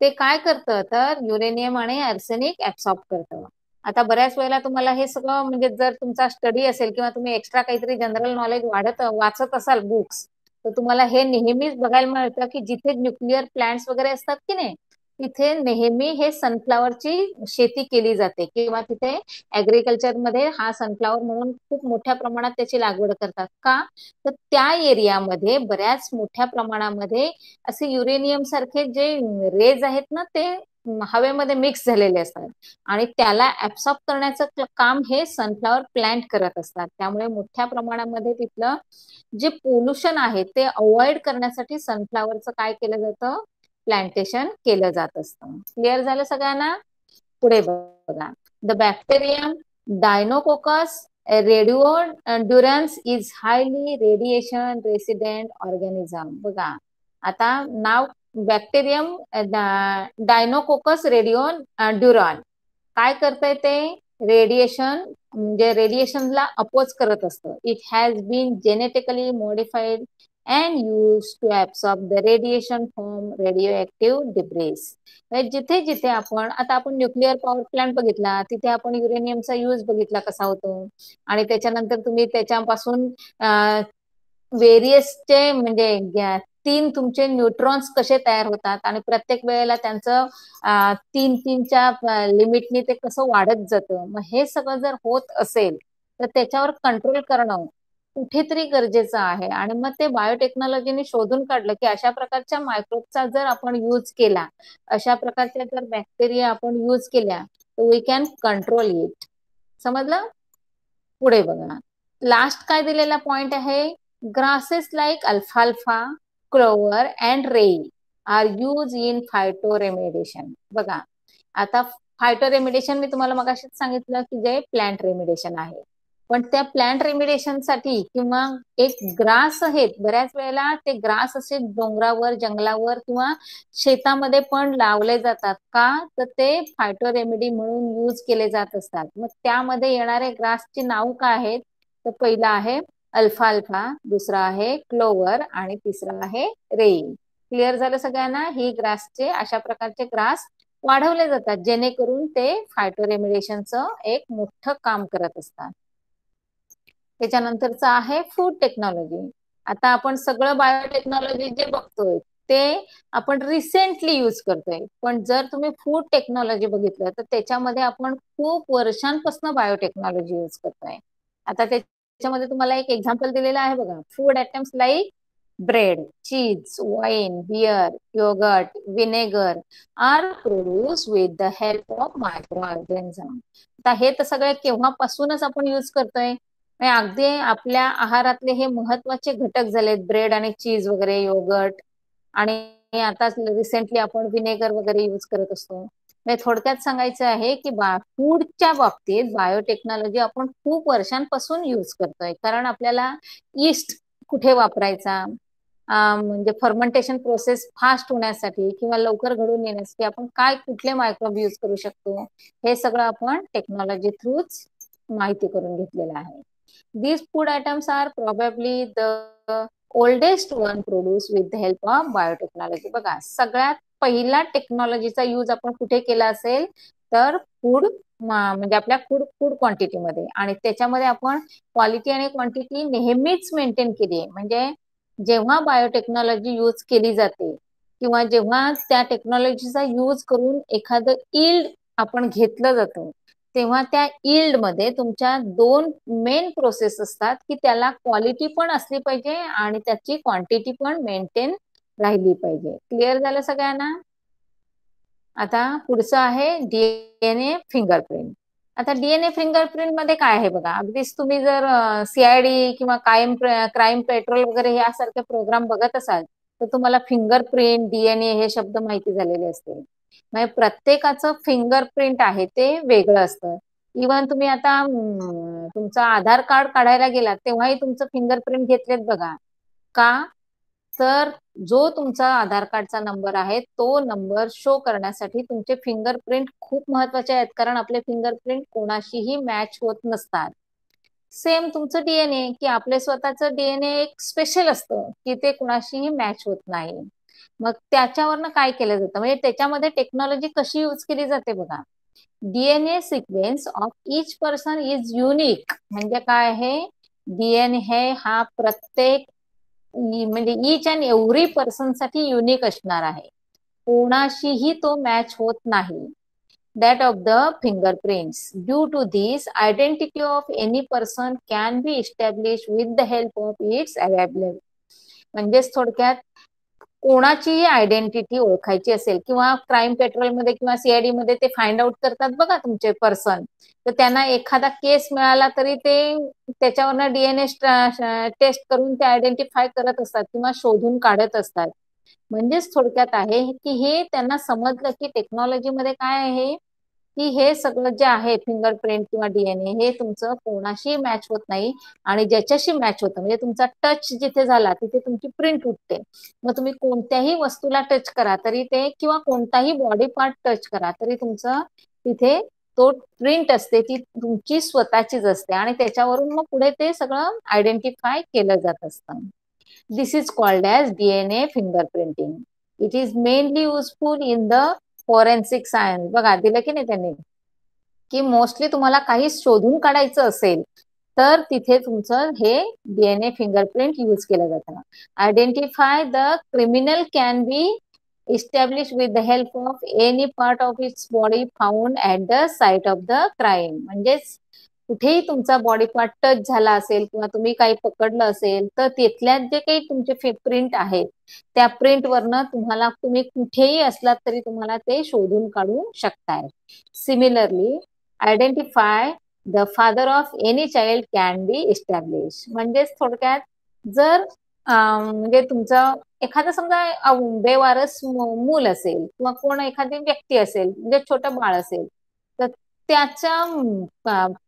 S1: ते काय करतं, तर युरेनियम आणि आर्सेनिक ऍब्सॉर्ब करतं. आता बऱ्याच वेळेला तुम्हाला हे सगळं म्हणजे जर तुमचा स्टडी असेल किंवा तुम्ही एक्स्ट्रा काहीतरी जनरल नॉलेज वाचत असाल बुक्स, तर तुम्हाला हे नेहमीच बघायला मिळतं की जिथे न्यूक्लिअर प्लांट्स वगैरे असतात की नाही, तिथे नेहमी हे सनफ्लावरची शेती केली जाते किंवा तिथे ऍग्रिकल्चर मध्ये हा सनफ्लावर म्हणून खूप मोठ्या प्रमाणात त्याची लागवड करतात. का, तर त्या एरियामध्ये बऱ्याच मोठ्या प्रमाणामध्ये असे युरेनियम सारखे जे रेज आहेत ना, ते हवेमध्ये मिक्स झालेले असतात आणि त्याला ऍब्सॉर्ब करण्याचं काम हे सनफ्लावर प्लांट करत असतात. त्यामुळे मोठ्या प्रमाणामध्ये तिथलं जे पोल्युशन आहे ते अवॉइड करण्यासाठी सनफ्लावरचं काय केलं जातं, प्लांटेशन केलं जात असतं. क्लिअर झालं सगळ्यांना? पुढे बघा, the bacterium Deinococcus radiodurans is highly radiation resident organism. बघा, आता नाव बॅक्टेरियम डायनोकोकस ड्युरॉन काय करतंय, ते रेडिएशन म्हणजे रेडिएशनला अपोज करत असतं. It has been genetically modified and use to absorb the radiation from radio active debris. जिथे जिथे आपण न्यूक्लिअर पॉवर प्लांट बघितला, तिथे आपण युरेनियमचा यूज बघितला कसा होतो. आणि त्याच्यानंतर तुम्ही त्याच्यापासून व्हेरियसचे म्हणजे 3 तुमचे न्यूट्रॉन्स कसे तयार होतात आणि प्रत्येक वेळेला त्यांचं 3-3च्या लिमिटनी ते कसं वाढत जातं. मग हे सगळं जर होत असेल तर त्याच्यावर कंट्रोल करणं कुठेतरी गरजेचं आहे. आणि मग ते बायोटेक्नॉलॉजीने शोधून काढलं की अशा प्रकारच्या मायक्रोबचा जर आपण यूज केला, अशा प्रकारच्या जर बॅक्टेरिया आपण यूज केल्या, तर वी कॅन कंट्रोल इट. समजलं? पुढे बघा, लास्ट काय दिलेला पॉइंट आहे, ग्रासेस लाईक अल्फाल्फा, clover and rye are use in phyto remediation. बघा, आता फायटो रेमेडिएशन मी तुम्हाला मगाशीच सांगितलं की जे प्लांट रेमेडिएशन आहे, पण त्या प्लांट रेमेडिएशन साठी किंवा एक ग्रास आहेत, बऱ्याच वेळेला ते ग्रास असे डोंगरावर, जंगलावर किंवा शेतामध्ये पण लावले जातात. का, तर ते फायटो रेमेडी म्हणून यूज केले जात असतात. मग त्यामध्ये येणारे ग्रासची नाव काय आहेत, तर पहिला आहे अल्फाल्फा, दुसरा आहे क्लोवर आणि तिसरा आहे रेई. क्लिअर झालं सगळ्यांना? ही ग्रासचे अशा प्रकारचे ग्रास वाढवले जातात जेणेकरून ते फायटो रेमेडिएशनचं एक मोठं काम करत असतात. त्याच्यानंतरचं आहे फूड टेक्नॉलॉजी. आता आपण सगळं बायोटेक्नॉलॉजी जे बघतोय ते आपण रिसेंटली यूज करतोय, पण जर तुम्ही फूड टेक्नॉलॉजी बघितलं तर त्याच्यामध्ये आपण खूप वर्षांपासून बायोटेक्नॉलॉजी यूज करतोय. आता त्याच्यामध्ये तुम्हाला एक एक्झाम्पल दिलेलं आहे बघा, food items like bread, cheese, wine, beer, yoghurt, vinegar are produce with the help of micro organism. आता हे तर सगळे केव्हापासूनच आपण यूज करतोय, अगदी आपल्या आहारातले हे महत्वाचे घटक झालेत, ब्रेड आणि चीज वगैरे, योगर्ट, आणि आता रिसेंटली आपण विनेगर वगैरे यूज करत असतो. थोडक्यात सांगायचं आहे की फूडच्या बाबतीत बायोटेक्नॉलॉजी आपण खूप वर्षांपासून यूज करतोय, कारण आपल्याला ईस्ट कुठे वापरायचा, म्हणजे फर्मेंटेशन प्रोसेस फास्ट होण्यासाठी किंवा लवकर घडून येण्यासाठी आपण काय कुठले मायक्रोब यूज करू शकतो, हे सगळं आपण टेक्नॉलॉजी थ्रूच माहिती करून घेतलेलं आहे. These food items are probably the oldest one produced with the help of biotechnology. बघा, सगळ्यात पहिला टेक्नॉलॉजीचा यूज आपण कुठे केला असेल तर फूड म्हणजे आपल्या फूड फूड क्वांटिटीमध्ये, आणि त्याच्यामध्ये आपण क्वालिटी आणि क्वांटिटी नेहमीच मेंटेन केली आहे. म्हणजे जेव्हा बायोटेक्नॉलॉजी यूज केली जाते किंवा जेव्हा त्या टेक्नॉलॉजीचा यूज करून एखादं इल्ड आपण घेतलं जातं, तेव्हा त्या इल्ड मध्ये तुमच्या दोन मेन प्रोसेस असतात की त्याला क्वालिटी पण असली पाहिजे आणि त्याची क्वांटिटी पण मेंटेन राहिली पाहिजे. क्लिअर झालं सगळ्यांना? आता पुढचं आहे डीएनए फिंगरप्रिंट. आता डीएनए फिंगरप्रिंट मध्ये काय आहे बघा, अगदीच तुम्ही जर सीआयडी किंवा क्राईम पेट्रोल वगैरे यासारखे प्रोग्राम बघत असाल तर तुम्हाला फिंगरप्रिंट डीएनए हे शब्द माहिती झालेले असतील. म्हणजे प्रत्येकाचं फिंगरप्रिंट आहे ते वेगळं असतं. इव्हन तुम्ही आता तुमचं आधार कार्ड काढायला गेलात तेव्हाही तुमचं फिंगरप्रिंट घेतलेत बघा. का? तर जो तुमचा आधार कार्डचा नंबर आहे तो नंबर शो करण्यासाठी तुमचे फिंगरप्रिंट खूप महत्वाचे आहेत, कारण आपले फिंगरप्रिंट कोणाशीही मॅच होत नसतात. सेम तुमचं डीएनए, की आपले स्वतःचं डीएनए एक स्पेशल असतं की ते कोणाशीही मॅच होत नाही. मग त्याच्यावरनं काय केलं जातं, म्हणजे त्याच्यामध्ये टेक्नॉलॉजी कशी यूज केली जाते बघा. DNA sequence of each person is unique. म्हणजे काय आहे, डीएनए हा प्रत्येक म्हणजे ईच अँड एव्हरी पर्सन साठी युनिक असणार आहे, कोणाशीही तो मॅच होत नाही. That of the fingerprints. Due to this identity of any person can be establish with the help of its available. म्हणजेच थोडक्यात कोणाचीही आयडेंटिटी ओळखायची असेल किंवा क्राईम पेट्रोलमध्ये किंवा सीआयडी मध्ये ते फाइंड आउट करतात बघा तुमचे पर्सन, तर त्यांना एखादा केस मिळाला तरी ते त्याच्यावरनं डीएनए टेस्ट करून ते आयडेंटिफाय करत असतात किंवा शोधून काढत असतात. म्हणजेच थोडक्यात आहे की हे त्यांना समजलं की टेक्नॉलॉजी मध्ये काय आहे की हे सगळं जे आहे फिंगरप्रिंट किंवा डीएनए हे तुमचं कोणाशी मॅच होत नाही, आणि ज्याच्याशी मॅच होतं म्हणजे तुमचा टच जिथे झाला तिथे तुमची प्रिंट उठते. मग तुम्ही कोणत्याही वस्तूला टच करा तरी ते, किंवा कोणताही बॉडी पार्ट टच करा तरी तुमचं तिथे तो प्रिंट असते ती तुमची स्वतःचीच असते, आणि त्याच्यावरून मग पुढे ते सगळं आयडेंटिफाय केलं जात असतं. This is called as DNA fingerprinting. It is mainly useful in the forensic science. बघा दिलं की नाही त्यांनी, की मोस्टली तुम्हाला काही शोधून काढायचं असेल तर तिथे तुमचं हे डीएनए फिंगरप्रिंट यूज केलं जातं. Identify the criminal can be establish with the help of any part of its body found at the site of the crime. म्हणजेच कुठेही तुमचा बॉडी पार्ट टच झाला असेल किंवा तुम्ही काही पकडलं असेल तर तिथल्यात जे काही तुमचे प्रिंट आहेत त्या प्रिंट वरनं तुम्हाला, तुम्ही कुठेही असलात तरी तुम्हाला ते शोधून काढू शकताय. Similarly identify the father of any child can be establish. म्हणजेच थोडक्यात जर म्हणजे तुमचं एखादं समजा बेवारस मूल असेल किंवा कोण एखादी व्यक्ती असेल, म्हणजे छोटं बाळ असेल, तर त्याच्या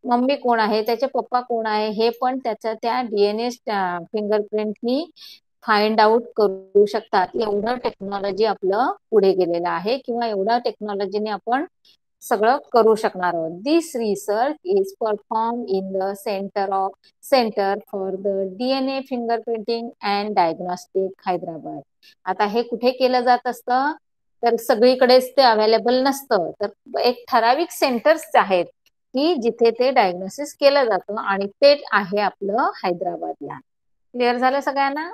S1: मम्मी कोण आहे, त्याचे पप्पा कोण आहे हे पण त्याच्या त्या डीएनए फिंगरप्रिंटनी फाइंड आउट करू शकतात. एवढं टेक्नॉलॉजी आपलं पुढे गेलेलं आहे किंवा एवढ्या टेक्नॉलॉजीने आपण सगळं करू शकणार आहोत. This research is perform in the Centre for the DNA Fingerprinting and Diagnostic, Hyderabad. आता हे कुठे केलं जात असतं तर सगळीकडेच ते अवेलेबल नसतं, तर एक ठराविक सेंटर्स आहेत की जिथे ते डायग्नोसिस केलं जातं, आणि ते आहे आपलं हैदराबादला. क्लिअर झालं सगळ्यांना?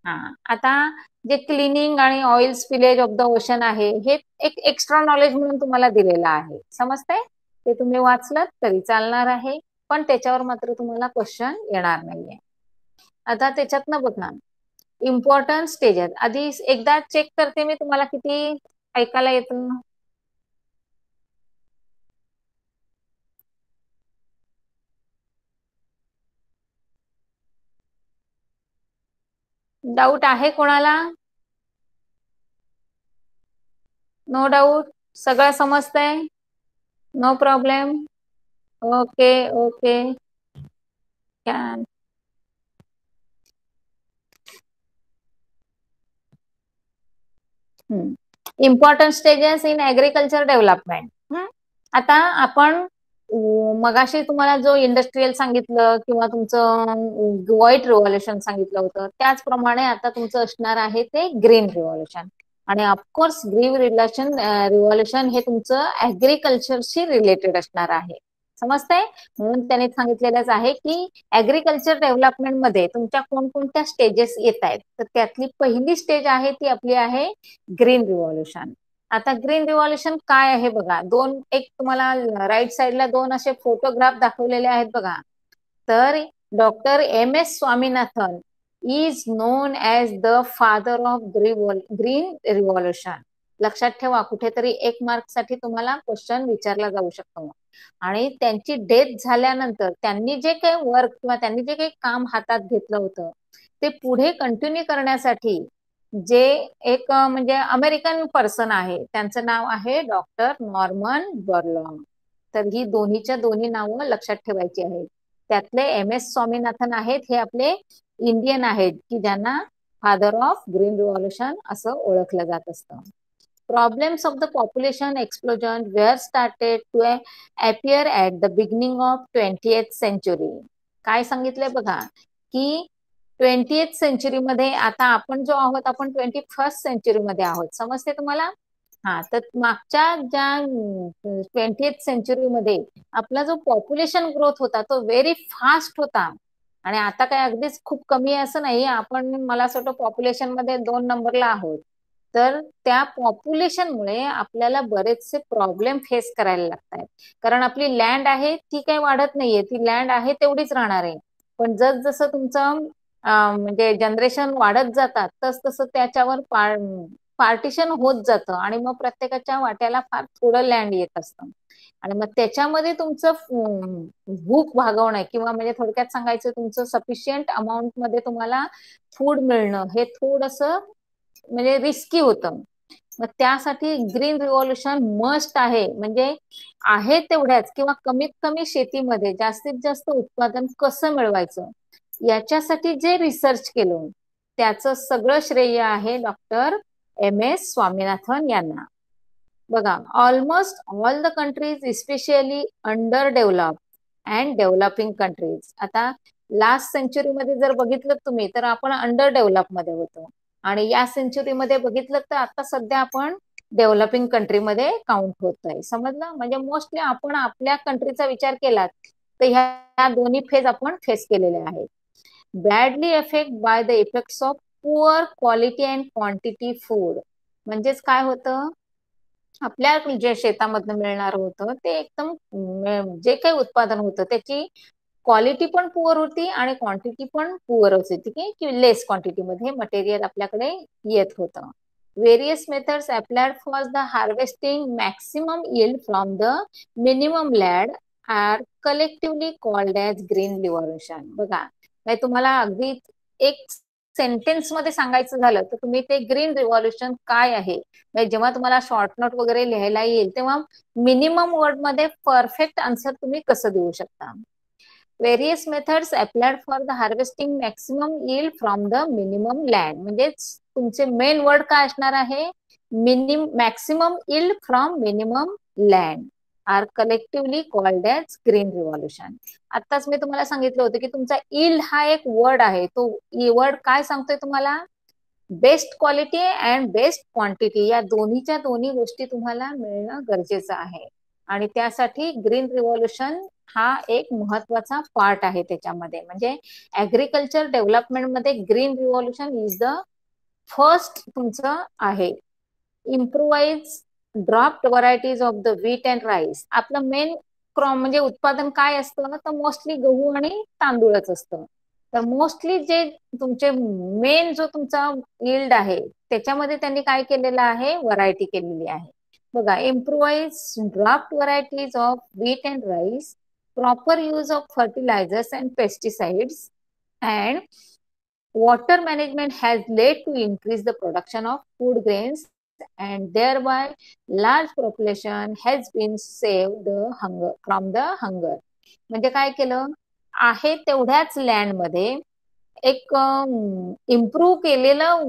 S1: हा. आता जे क्लिनिंग आणि oil spillage of the ocean आहे हे एक एक्स्ट्रा नॉलेज म्हणून तुम्हाला दिलेलं आहे, समजतंय? ते तुम्ही वाचलं तरी चालणार आहे, पण त्याच्यावर मात्र तुम्हाला क्वेश्चन येणार नाहीये. आता त्याच्यातनं बघा इम्पॉर्टंट स्टेजेस आधी एकदा चेक करते मी तुम्हाला किती ऐकायला येतं. डाऊट आहे कोणाला? No doubt? सगळं समजतंय? No problem? Okay okay. Can important stages in agriculture development. आता आपण मगाशी तुम्हाला जो इंडस्ट्रीयल सांगितलं किंवा तुमचं व्हाईट रिव्हॉल्युशन सांगितलं होतं, त्याचप्रमाणे आता तुमचं असणार आहे ते ग्रीन रिव्हॉल्युशन. आणि ऑफकोर्स ग्रीन रिव्हॉल्युशन हे तुमचं ऍग्रिकल्चरशी रिलेटेड असणार आहे. समजतंय? म्हणून त्याने सांगितलेलंच आहे की ऍग्रिकल्चर डेव्हलपमेंट मध्ये तुमच्या कोणकोणत्या स्टेजेस येत आहेत. तर त्यातली पहिली स्टेज आहे ती आपली आहे ग्रीन रिव्हॉल्युशन. आता ग्रीन रिव्हॉल्युशन काय आहे बघा, एक तुम्हाला राईट साईडला दोन असे फोटोग्राफ दाखवलेले आहेत बघा. तर doctor MS Swaminathan is known as the father of green revolution. लक्षात ठेवा, कुठेतरी 1 मार्कसाठी तुम्हाला क्वेश्चन विचारला जाऊ शकतो. आणि त्यांची डेथ झाल्यानंतर त्यांनी जे काही वर्क किंवा त्यांनी जे काही काम हातात घेतलं होतं ते पुढे कंटिन्यू करण्यासाठी जे एक म्हणजे अमेरिकन पर्सन आहे, त्यांचं नाव आहे डॉक्टर नॉर्मन बोरलॉग. तर ही दोन्हीच्या दोन्ही नावं लक्षात ठेवायची आहेत. त्यातले MS स्वामीनाथन आहेत, हे आपले इंडियन आहेत की ज्यांना फादर ऑफ ग्रीन रिव्हॉल्युशन असं ओळखलं जात असतं. Problems of the population explosion were started to appear at the beginning of 20th century. काय सांगितलंय बघा की 20th सेंचुरी मध्ये, आता आपण जो आहोत आपण 21st सेंचुरी मध्ये आहोत. समजते तुम्हाला? तर मागच्या ज्या 20th सेंचुरी मध्ये आपला जो पॉप्युलेशन ग्रोथ होता तो व्हेरी फास्ट होता. आणि आता काय अगदीच खूप कमी आहे असं नाही. आपण मला असं वाटतं पॉप्युलेशन मध्ये 2 नंबरला आहोत. तर त्या पॉप्युलेशनमुळे आपल्याला बरेचसे प्रॉब्लेम फेस करायला लागतात. कारण आपली लँड आहे ती काही वाढत नाहीये, ती लँड आहे तेवढीच राहणार आहे. पण जसं तुमचं म्हणजे जनरेशन वाढत जातात तस तसं त्याच्यावर पार्टिशन होत जातं आणि मग प्रत्येकाच्या वाट्याला फार थोडं लँड येत असतं. आणि मग त्याच्यामध्ये तुमचं भूक भागवणं किंवा म्हणजे थोडक्यात सांगायचं तुमचं सफिशियंट अमाऊंट मध्ये तुम्हाला फूड मिळणं हे थोडंसं म्हणजे रिस्की होतं. मग त्यासाठी ग्रीन रिव्हॉल्युशन मस्ट आहे. म्हणजे आहे तेवढ्याच किंवा कमीत कमी शेतीमध्ये जास्तीत जास्त उत्पादन कसं मिळवायचं याच्यासाठी जे रिसर्च केलं त्याचं सगळं श्रेय आहे डॉक्टर MS स्वामीनाथन यांना. बघा, almost all the countries especially under develop and developing countries. आता लास्ट सेंचुरीमध्ये जर बघितलं तुम्ही तर आपण अंडर डेव्हलप मध्ये होतो आणि या सेंचुरीमध्ये बघितलं तर आता सध्या आपण डेव्हलपिंग कंट्रीमध्ये काउंट होत आहे. समजलं? म्हणजे मोस्टली आपण आपल्या कंट्रीचा विचार केला तर ह्या दोन्ही फेज आपण फेस केलेले आहेत. Badly affect by the effects of poor quality and quantity food. म्हणजेच काय होतं, आपल्या जे शेतामधनं मिळणार होतं ते एकदम जे काही उत्पादन होतं त्याची क्वालिटी पण पुअर होती आणि क्वांटिटी पण पुअर होती की लेस क्वांटिटीमध्ये मटेरियल आपल्याकडे येत होतं. Various methods applied for the harvesting maximum yield from the minimum land are collectively called as green revolution. बघा, तुम्हाला अगदी एक सेंटेन्स मध्ये सांगायचं झालं तर तुम्ही ते ग्रीन रिव्हॉल्युशन काय आहे, जेव्हा तुम्हाला शॉर्ट नोट वगैरे लिहायला येईल तेव्हा मिनिमम वर्ड मध्ये परफेक्ट आन्सर तुम्ही कसं देऊ शकता. Various methods applied for the harvesting maximum yield from the minimum land. म्हणजे तुमचे मेन वर्ड काय असणार आहे, maximum yield from minimum land are collectively called as green revolution. आताच मी तुम्हाला सांगितलं होतं की तुमचा yield हा एक वर्ड आहे. तो वर्ड काय सांगतोय तुम्हाला, best quality and best quantity या दोन्हीच्या दोन्ही गोष्टी तुम्हाला मिळणं गरजेचं आहे. आणि त्यासाठी ग्रीन रिव्हॉल्युशन हा एक महत्वाचा पार्ट आहे त्याच्यामध्ये. म्हणजे ऍग्रिकल्चर डेव्हलपमेंटमध्ये green revolution is the first तुमचं आहे. Improvise dropped varieties of the wheat and rice. आपलं मेन क्रॉप म्हणजे उत्पादन काय असतं तर मोस्टली गहू आणि तांदूळच असतं. तर मोस्टली जे तुमचे मेन जो तुमचा यील्ड आहे त्याच्यामध्ये त्यांनी काय केलेलं आहे, व्हरायटी केलेली आहे. बघा, improvise dropped varieties of wheat and rice, proper use of fertilizers and pesticides, and water management has led to increase the production of food grains and thereby large population has been saved from the hunger. म्हणजे काय केलं आहे, तेवढ्याच land मध्ये एक improve केलेलं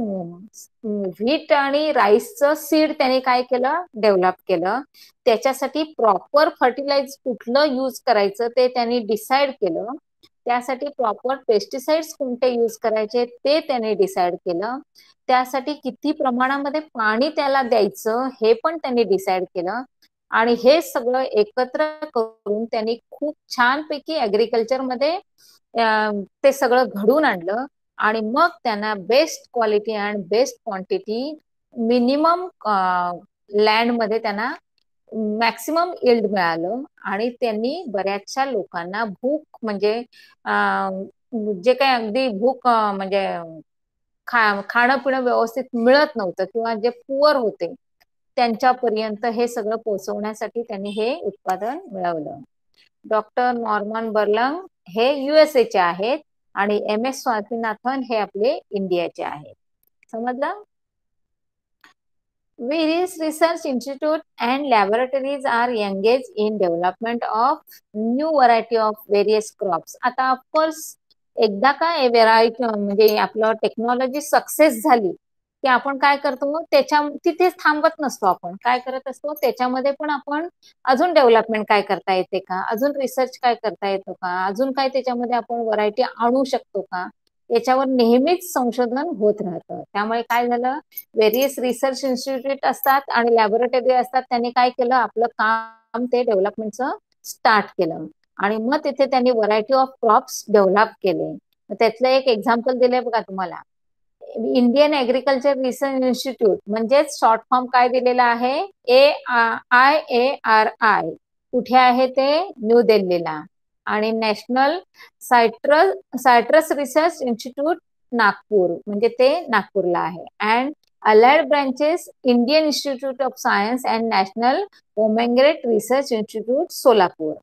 S1: wheat आणि राईसचं seed त्याने काय केलं, डेव्हलप केलं. त्याच्यासाठी प्रॉपर फर्टिलायझर कुठलं यूज करायचं ते त्यांनी डिसाईड केलं. त्यासाठी प्रॉपर पेस्टिसाइड्स कोणते यूज करायचे ते त्याने डिसाईड केलं. त्यासाठी किती प्रमाणामध्ये पाणी त्याला द्यायचं हे पण त्यांनी डिसाईड केलं. आणि हे सगळं एकत्र करून त्यांनी खूप छानपैकी ऍग्रिकल्चर मध्ये ते सगळं घडून आणलं. आणि मग त्यांना best quality and best quantity minimum land मध्ये त्यांना मॅक्सिमम इल्ड मिळालं. आणि त्यांनी बऱ्याचशा लोकांना भूक म्हणजे जे काही अगदी भूक म्हणजे खाणं पिणं व्यवस्थित मिळत नव्हतं किंवा जे पुअर होते त्यांच्यापर्यंत हे सगळं पोहोचवण्यासाठी त्यांनी हे उत्पादन मिळवलं. डॉक्टर नॉर्मन बर्लंग हे USA चे आहेत आणि MS स्वामीनाथन हे आपले इंडियाचे आहेत. समजलं? Various research institute and laboratories are engaged in development of new variety of various crops. आता ऑफकोर्स एकदा का व्हेरायटी म्हणजे आपलं टेक्नॉलॉजी सक्सेस झाली की आपण काय करतो, त्याच्या तिथेच थांबत नसतो. आपण काय करत असतो, त्याच्यामध्ये पण आपण अजून डेव्हलपमेंट काय करता येते का, अजून रिसर्च काय करता येतो का, अजून काय त्याच्यामध्ये आपण व्हरायटी आणू शकतो का, याच्यावर नेहमीच संशोधन होत राहतं. त्यामुळे काय झालं, व्हेरियस रिसर्च इन्स्टिट्यूट असतात आणि लॅबोरेटरी असतात. त्यांनी काय केलं, आपलं काम ते डेव्हलपमेंटचं स्टार्ट केलं. आणि मग तिथे त्यांनी व्हरायटी ऑफ क्रॉप्स डेव्हलप केले. त्यातलं एक एक्झाम्पल दिलंय बघा तुम्हाला, इंडियन ऍग्रिकल्चर रिसर्च इन्स्टिट्यूट म्हणजेच शॉर्ट फॉर्म काय दिलेला आहे, IARI. कुठे आहे ते, न्यू दिल्लीला. आणि National Citrus Research Institute Nagpur म्हणजे ते नागपूरला आहे. And allied branches Indian Institute of Science and National Pomegranate Research Institute Solapur.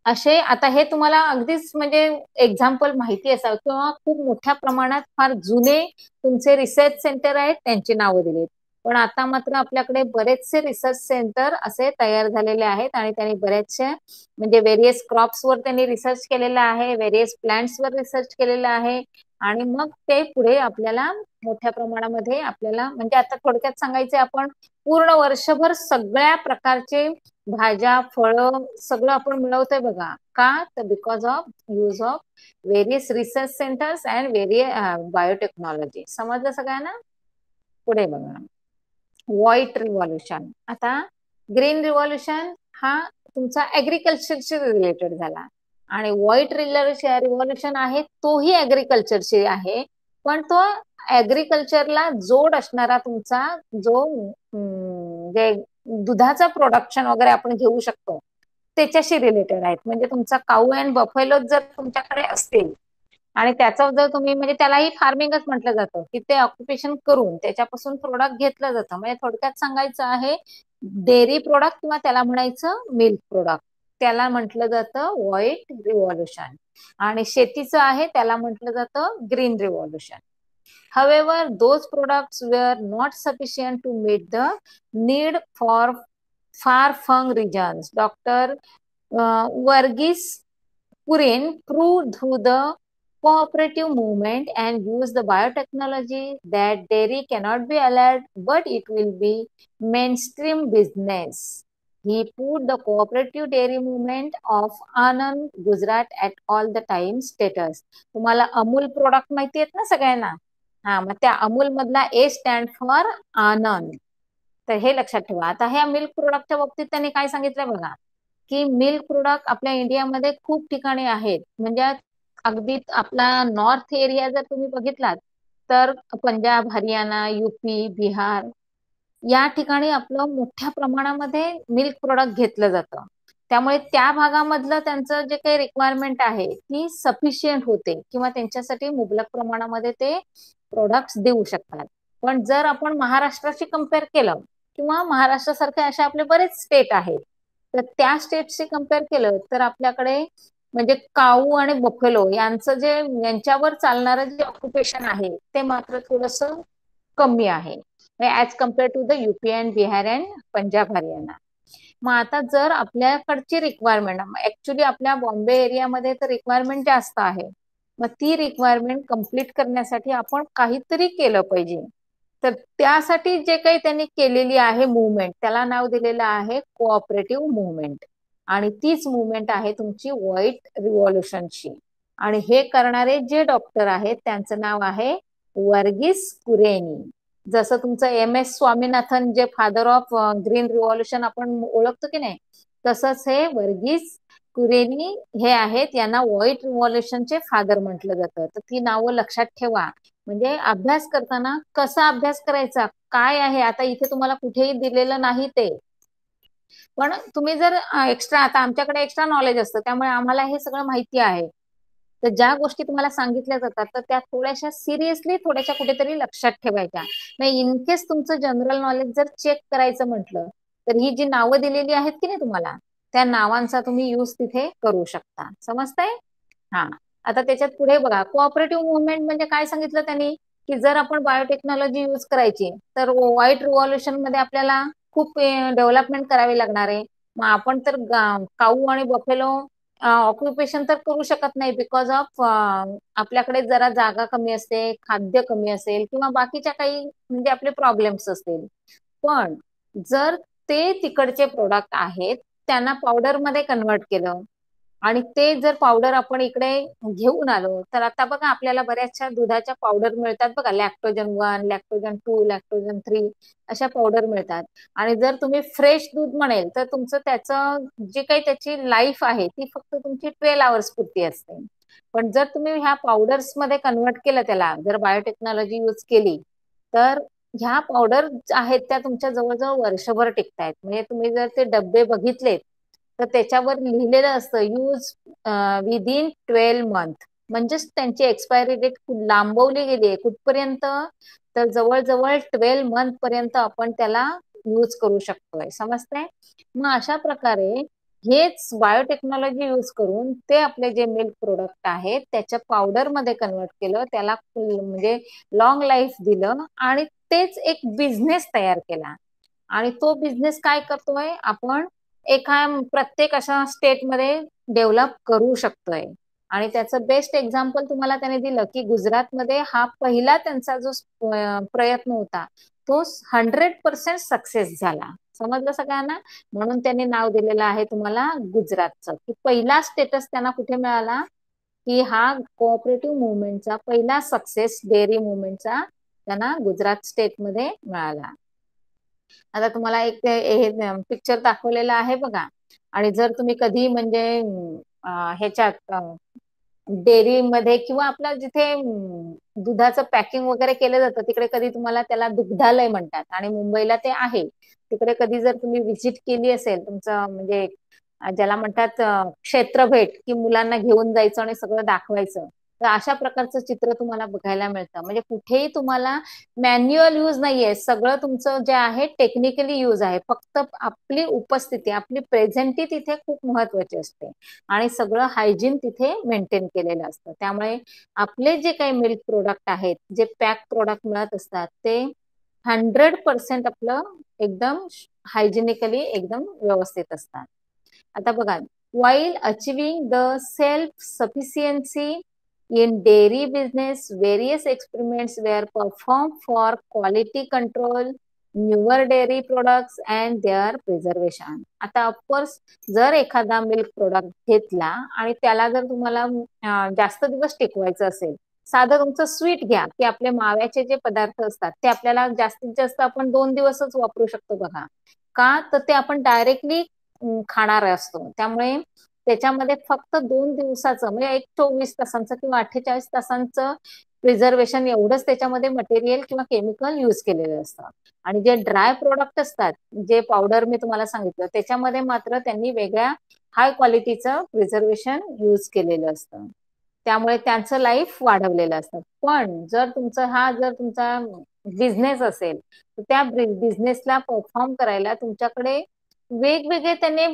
S1: असे आता हे तुम्हाला अगदीच म्हणजे एक्झाम्पल माहिती असावं किंवा खूप मोठ्या प्रमाणात फार जुने तुमचे रिसर्च सेंटर आहेत त्यांची नावं दिलीत. पण आता मात्र आपल्याकडे बरेचसे रिसर्च सेंटर असे तयार झालेले आहेत आणि त्यांनी बरेचसे म्हणजे व्हेरियस क्रॉप्सवर त्यांनी रिसर्च केलेला आहे, व्हेरियस प्लांट्सवर रिसर्च केलेला आहे. आणि मग ते पुढे आपल्याला मोठ्या प्रमाणामध्ये आपल्याला म्हणजे आता थोडक्यात सांगायचे, आपण पूर्ण वर्षभर सगळ्या प्रकारचे भाज्या फळं सगळं आपण मिळवतोय बघा. का तर because of use of various research centres and various biotechnology. समजलं सगळ्यांना? पुढे बघा, व्हाईट रिव्हॉल्युशन. आता ग्रीन रिव्हॉल्युशन हा तुमचा ऍग्रिकल्चरशी रिलेटेड झाला आणि व्हाईट रिव्हॉल्युशन आहे तोही ऍग्रिकल्चरशी आहे. पण तो ऍग्रिकल्चरला जोड असणारा तुमचा जो जे दुधाचं प्रोडक्शन वगैरे आपण घेऊ शकतो त्याच्याशी रिलेटेड आहेत. म्हणजे तुमचा काऊ अँड बफेलो जर तुमच्याकडे असतील आणि त्याचं जर तुम्ही म्हणजे त्यालाही फार्मिंगच म्हटलं जातं की ते ऑक्युपेशन करून त्याच्यापासून प्रोडक्ट घेतलं जातं. म्हणजे थोडक्यात सांगायचं आहे, डेअरी प्रोडक्ट किंवा त्याला म्हणायचं मिल्क प्रोडक्ट, त्याला म्हटलं जातं व्हाईट रिव्हॉल्युशन. आणि शेतीचं आहे त्याला म्हटलं जातं green revolution. However, those products were not sufficient to meet the need for far-flung regions. Dr. Verghese Kurin proved through the cooperative movement and used the biotechnology that dairy cannot be allowed, but it will be mainstream business. He put the cooperative dairy movement of Anand, Gujarat at all the time status. तुम्हाला Amul product माहिती आहेत ना सगळ्यांना? हा, मग त्या अमूल मधला A stand for आनंद. तर हे लक्षात ठेवा. आता ह्या मिल्क प्रोडक्टच्या बाबतीत त्यांनी काय सांगितलं बघा, की मिल्क प्रोडक्ट आपल्या इंडियामध्ये खूप ठिकाणी आहेत. म्हणजे अगदी आपला नॉर्थ एरिया जर तुम्ही बघितलात तर पंजाब, हरियाणा, UP, बिहार या ठिकाणी आपलं मोठ्या प्रमाणामध्ये मिल्क प्रोडक्ट घेतलं जातं. त्यामुळे त्या भागामधलं त्यांचं जे काही रिक्वायरमेंट आहे ती सफिशियंट होते किंवा त्यांच्यासाठी मुबलक प्रमाणामध्ये ते प्रोडक्ट्स देऊ शकतात. पण जर आपण महाराष्ट्राशी कम्पेअर केलं किंवा महाराष्ट्रासारखे असे आपले बरेच स्टेट आहेत तर त्या स्टेटशी कम्पेअर केलं तर आपल्याकडे म्हणजे काऊ आणि बफेलो यांचं जे यांच्यावर चालणारं जे ऑक्युपेशन आहे ते मात्र थोडस कमी आहे as compare to the UP and Bihar and Punjab, Haryana. मग आता जर आपल्याकडची रिक्वायरमेंट ऍक्च्युली आपल्या बॉम्बे एरियामध्ये तर रिक्वायरमेंट जास्त आहे. मग ती रिक्वायरमेंट कम्प्लीट करण्यासाठी आपण काहीतरी केलं पाहिजे. तर त्यासाठी जे काही त्यांनी केलेली आहे मुवमेंट, त्याला नाव दिलेलं आहे कोऑपरेटिव्ह मुवमेंट. आणि तीच मुवमेंट आहे तुमची व्हाईट रिव्हॉल्युशनची. आणि हे करणारे जे डॉक्टर आहेत त्यांचं नाव आहे वर्गीस कुरेनी. जसं तुमचं MS स्वामीनाथन जे फादर ऑफ ग्रीन रिव्हॉल्युशन आपण ओळखतो की नाही, तसंच हे वर्गीस कुरेनी हे आहेत, यांना व्हाईट रिव्हॉल्युशनचे फादर म्हटलं जातं. तर ती नावं लक्षात ठेवा. म्हणजे अभ्यास करताना कसा अभ्यास करायचा, काय आहे, आता इथे तुम्हाला कुठेही दिलेलं नाही ते. पण तुम्ही जर एक्स्ट्रा, आता आमच्याकडे एक्स्ट्रा नॉलेज असतं त्यामुळे आम्हाला हे सगळं माहिती आहे. तर ज्या गोष्टी तुम्हाला सांगितल्या जातात तर त्या थोड्याशा सिरियसली, थोड्याशा कुठेतरी लक्षात ठेवायच्या. नाही, इन केस तुमचं जनरल नॉलेज जर चेक करायचं म्हटलं तर ही जी नावं दिलेली आहेत की नाही तुम्हाला, त्या नावांचा तुम्ही यूज तिथे करू शकता. समजतंय? हा. आता त्याच्यात पुढे बघा, कोऑपरेटिव्ह मुवमेंट म्हणजे काय सांगितलं त्यांनी, की जर आपण बायोटेक्नॉलॉजी यूज करायची तर व्हाईट रिव्हॉल्युशन मध्ये आपल्याला खूप डेव्हलपमेंट करावी लागणार आहे. मग आपण तर काऊ आणि बफेलो ऑक्युपेशन तर करू शकत नाही, बिकॉज ऑफ आपल्याकडे जरा जागा कमी असते, खाद्य कमी असेल किंवा बाकीच्या काही म्हणजे आपले प्रॉब्लेम्स असतील. पण जर ते तिकडचे प्रोडक्ट आहेत त्यांना पावडर मध्ये कन्वर्ट केलं आणि ते जर पावडर आपण इकडे घेऊन आलो, तर आता बघा आपल्याला बऱ्याचशा दुधाच्या पावडर मिळतात बघा, लॅक्टोजन 1, लॅक्टोजन 2, लॅक्टोजन 3 अशा पावडर मिळतात. आणि जर तुम्ही फ्रेश दूध म्हणेल तर तुमचं त्याचं जे काही त्याची लाईफ आहे ती फक्त तुमची 12 आवर्स पुरती असते. पण जर तुम्ही ह्या पावडर्स मध्ये कन्वर्ट केलं, त्याला जर बायोटेक्नॉलॉजी यूज केली, तर ह्या पावडर आहेत त्या तुमच्या जवळजवळ वर्षभर टिकतायत. म्हणजे तुम्ही जर ते डब्बे बघितलेत तर त्याच्यावर लिहिलेलं असतं यूज विदिन 12 मंथ. म्हणजेच त्यांची एक्सपायरी डेट लांबवली गेली आहे कुठपर्यंत, तर जवळजवळ 12 मंथ पर्यंत आपण त्याला यूज करू शकतोय. समजतंय? मग अशा प्रकारे हेच बायोटेक्नॉलॉजी यूज करून ते आपले जे मिल्क प्रोडक्ट आहेत त्याच्या पावडर मध्ये कन्वर्ट केलं, त्याला म्हणजे लॉंग लाईफ दिलं आणि तेच एक बिझनेस तयार केला. आणि तो बिझनेस काय करतोय आपण, प्रत्येक अशा स्टेटमध्ये डेव्हलप करू शकतोय. आणि त्याचं बेस्ट एक्झाम्पल तुम्हाला त्याने दिलं की गुजरातमध्ये हा पहिला त्यांचा जो प्रयत्न होता तो 100% सक्सेस झाला. समजलं सगळ्यांना? म्हणून त्यांनी नाव दिलेलं आहे तुम्हाला गुजरातचं, की पहिला स्टेटस त्यांना कुठे मिळाला, की हा कोऑपरेटिव्ह मुवमेंटचा पहिला सक्सेस डेअरी मुवमेंटचा त्यांना गुजरात स्टेटमध्ये मिळाला. आता तुम्हाला एक हे पिक्चर दाखवलेला आहे बघा. आणि जर तुम्ही कधी म्हणजे ह्याच्यात डेअरी मध्ये किंवा आपल्या जिथे दुधाचं पॅकिंग वगैरे केलं जातं तिकडे कधी तुम्हाला त्याला दुग्धालय म्हणतात आणि मुंबईला ते आहे, तिकडे कधी जर तुम्ही व्हिजिट केली असेल, तुमचं म्हणजे ज्याला म्हणतात क्षेत्र भेट, की मुलांना घेऊन जायचं आणि सगळं दाखवायचं, तर अशा प्रकारचं चित्र तुम्हाला बघायला मिळतं. म्हणजे कुठेही तुम्हाला मॅन्युअल यूज नाहीये, सगळं तुमचं जे आहे टेक्निकली यूज आहे. फक्त आपली उपस्थिती, आपली प्रेझेंटी तिथे खूप महत्वाची असते आणि सगळं हायजीन तिथे मेंटेन केलेलं असतं. त्यामुळे आपले जे काही मिल्क प्रोडक्ट आहेत, जे पॅक प्रोडक्ट मिळत असतात, ते 100% आपलं एकदम हायजिनिकली एकदम व्यवस्थित असतात. आता बघा, while achieving the self-sufficiency in dairy business, various experiments were performed for quality control, newer dairy products and their preservation. आता ऑफकोर्स जर एखादा मिल्क प्रोडक्ट घेतला आणि त्याला जर तुम्हाला जास्त दिवस टिकवायचं असेल, साधं तुमचं स्वीट घ्या, की आपले माव्याचे जे पदार्थ असतात ते आपल्याला जास्तीत जास्त आपण 2 दिवसच वापरू शकतो बघा. का तर ते आपण डायरेक्टली खाणार असतो, त्यामुळे त्याच्यामध्ये फक्त 2 दिवसाचं म्हणजे एक 24 तासांचं किंवा 48 तासांचं प्रिझर्वेशन एवढंच त्याच्यामध्ये मटेरियल किंवा केमिकल यूज केलेलं असतं. आणि जे ड्राय प्रोडक्ट असतात, जे पावडर मी तुम्हाला सांगितलं, त्याच्यामध्ये मात्र त्यांनी वेगळ्या हाय क्वालिटीचं प्रिझर्वेशन यूज केलेलं असतं, त्यामुळे त्यांचं लाईफ वाढवलेलं असतं. पण जर तुमचा बिझनेस असेल तर त्या बिझनेसला परफॉर्म करायला तुमच्याकडे वेगवेगळे त्यांनी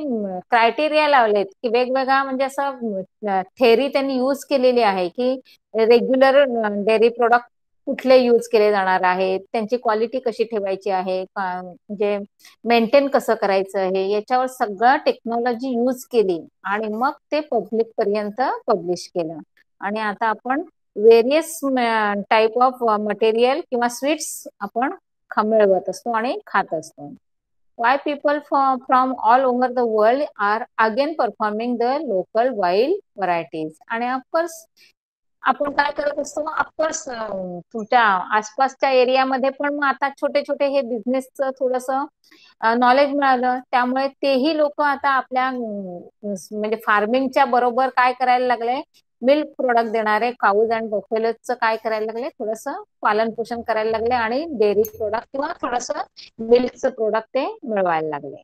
S1: क्रायटेरिया लावलेत, की वेगवेगळा म्हणजे असं थेअरी त्यांनी यूज केलेली आहे, की रेग्युलर डेअरी प्रोडक्ट कुठले यूज केले जाणार आहेत, त्यांची क्वालिटी कशी ठेवायची आहे, म्हणजे मेंटेन कसं करायचं आहे, याच्यावर सगळं टेक्नॉलॉजी यूज केली आणि मग ते पब्लिक पर्यंत पब्लिश केलं. आणि आता आपण व्हेरियस टाईप ऑफ मटेरियल किंवा स्वीट्स आपण मिळवत असतो आणि खात असतो. Why people from all over the world are again performing the local wild varieties. आणि ऑफकोर्स आपण काय करत असतो, ऑफकोर्स तुमच्या आसपासच्या एरियामध्ये पण मग आता छोटे छोटे हे बिझनेसचं थोडस नॉलेज मिळालं, त्यामुळे तेही लोक आता आपल्या म्हणजे फार्मिंगच्या बरोबर काय करायला लागले, मिल्क प्रोडक्ट देणारे काऊज अँड बफेलोचं काय करायला लागले, थोडस पालन पोषण करायला लागले आणि डेअरी प्रोडक्ट किंवा थोडस मिल्कचं प्रोडक्ट ते मिळवायला लागले.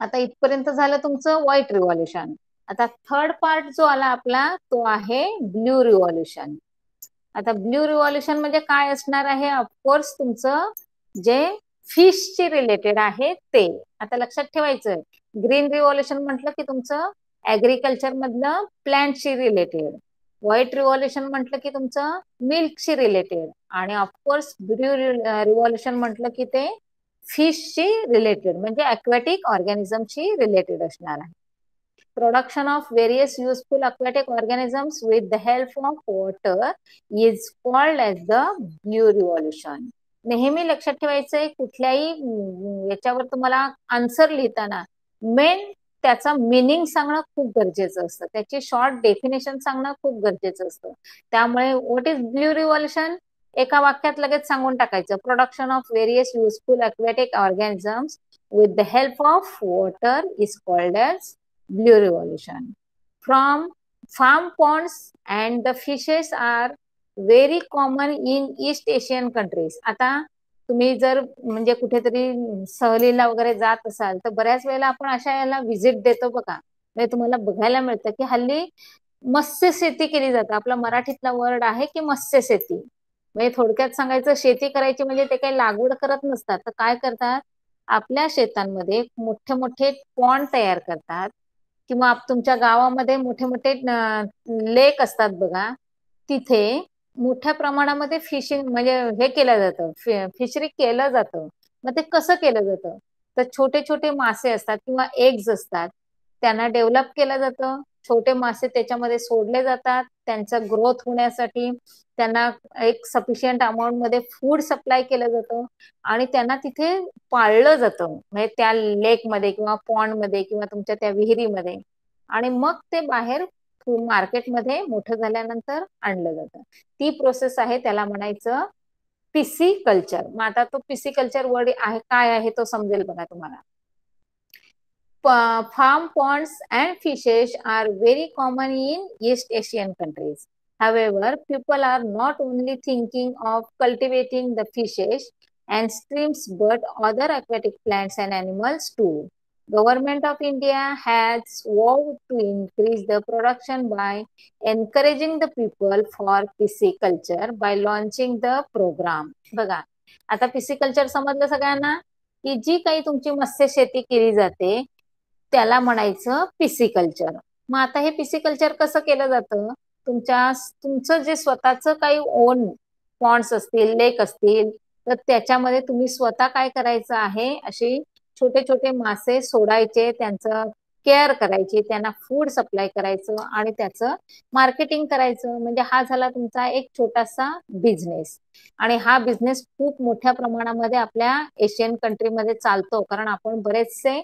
S1: आता इथपर्यंत झालं तुमचं व्हाईट रिव्हॉल्युशन. आता थर्ड पार्ट जो आला आपला तो आहे ब्ल्यू रिव्हॉल्युशन. आता ब्ल्यू रिव्हॉल्युशन म्हणजे काय असणार आहे, ऑफकोर्स तुमचं जे फिशशी रिलेटेड आहे ते. आता लक्षात ठेवायचं, ग्रीन रिव्हॉल्युशन म्हटलं की तुमचं ऍग्रिकल्चर मधलं प्लांटशी रिलेटेड, व्हाईट रिव्हॉल्युशन म्हटलं की तुमचं मिल्कशी रिलेटेड, आणि ऑफकोर्स ब्ल्यू रिव्हॉल्युशन म्हटलं की ते फिशशी रिलेटेड म्हणजे अक्वॅटिक ऑर्गॅनिझमशी रिलेटेड असणार आहे. Production of various useful aquatic organisms with the help of water is called as the blue revolution. नेहमी लक्षात ठेवायचंय, कुठल्याही याच्यावर तुम्हाला आन्सर लिहिताना मेन त्याचा मिनिंग सांगणं खूप गरजेचं असतं, त्याची शॉर्ट डेफिनेशन सांगणं खूप गरजेचं असतं. त्यामुळे व्हॉट इज ब्ल्यू रिव्हॉल्युशन एका वाक्यात लगेच सांगून टाकायचं, production of various useful aquatic organisms with the help of water is called as blue revolution. From farm ponds and the fishes are very common in East Asian countries. आता तुम्ही जर म्हणजे कुठेतरी सहलीला वगैरे जात असाल तर बऱ्याच वेळेला आपण अशा याला व्हिजिट देतो बघा, म्हणजे तुम्हाला बघायला मिळतं की हल्ली मत्स्य शेती केली जाते. आपला मराठीतला वर्ड आहे की मत्स्य शेती, म्हणजे थोडक्यात सांगायचं शेती करायची म्हणजे ते काही लागवड करत नसतात, तर काय करतात, आपल्या शेतांमध्ये मोठे मोठे पॉन्ड तयार करतात किंवा तुमच्या गावामध्ये मोठे मोठे लेक असतात बघा, तिथे मोठ्या प्रमाणामध्ये फिशिंग म्हणजे हे केलं जातं, फिशरी केलं जातं. मग ते कसं केलं जातं, तर छोटे छोटे मासे असतात किंवा एग्ज असतात, त्यांना डेव्हलप केलं जातं. छोटे मासे त्याच्यामध्ये सोडले जातात, त्यांचा ग्रोथ होण्यासाठी त्यांना एक सफिशियंट अमाऊंट मध्ये फूड सप्लाय केलं जातं आणि त्यांना तिथे पाळलं जातं, म्हणजे त्या लेकमध्ये किंवा पॉन्डमध्ये किंवा तुमच्या त्या विहिरीमध्ये, आणि मग ते बाहेर मार्केटमध्ये मोठं झाल्यानंतर आणलं जातं. ती प्रोसेस आहे, त्याला म्हणायचं पिसी कल्चर. मग आता तो पिसी कल्चर वर्ड आहे काय आहे तो समजेल बघा तुम्हाला. Farm ponds and fishes are very common in East Asian countries. However, people are not only thinking of cultivating the fishes and streams but other aquatic plants and animals too. Government of India has vowed to increase the production by encouraging the people for pisciculture by launching the program. बघा, आता pisciculture समजलं सगळ्यांना, की जी काही तुमची मत्स्य शेती केली जाते त्याला म्हणायचं पिसिकल्चर. मग आता हे पिसिकल्चर कसं केलं जातं, तुमचं जे स्वतःचं काही ओन पॉन्ड्स असतील, लेक असतील, तर त्याच्यामध्ये तुम्ही स्वतः काय करायचं आहे, अशी छोटे छोटे मासे सोडायचे, त्यांचं केअर करायची, त्यांना फूड सप्लाय करायचं आणि त्याचं मार्केटिंग करायचं. म्हणजे हा झाला तुमचा एक छोटासा बिझनेस, आणि हा बिझनेस खूप मोठ्या प्रमाणामध्ये आपल्या एशियन कंट्रीमध्ये चालतो, कारण आपण बरेचसे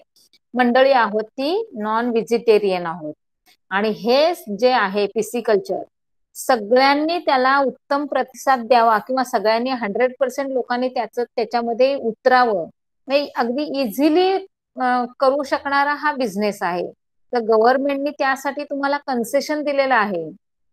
S1: मंडळी आहोत ती नॉन व्हेजिटेरियन आहोत. आणि हे जे आहे पिसिकल्चर, सगळ्यांनी त्याला उत्तम प्रतिसाद द्यावा किंवा सगळ्यांनी 100% लोकांनी त्याच्यामध्ये उतरावं, म्हणजे अगदी इझिली करू शकणारा हा बिझनेस आहे. तर गव्हर्नमेंटनी त्यासाठी तुम्हाला कन्सेशन दिलेलं आहे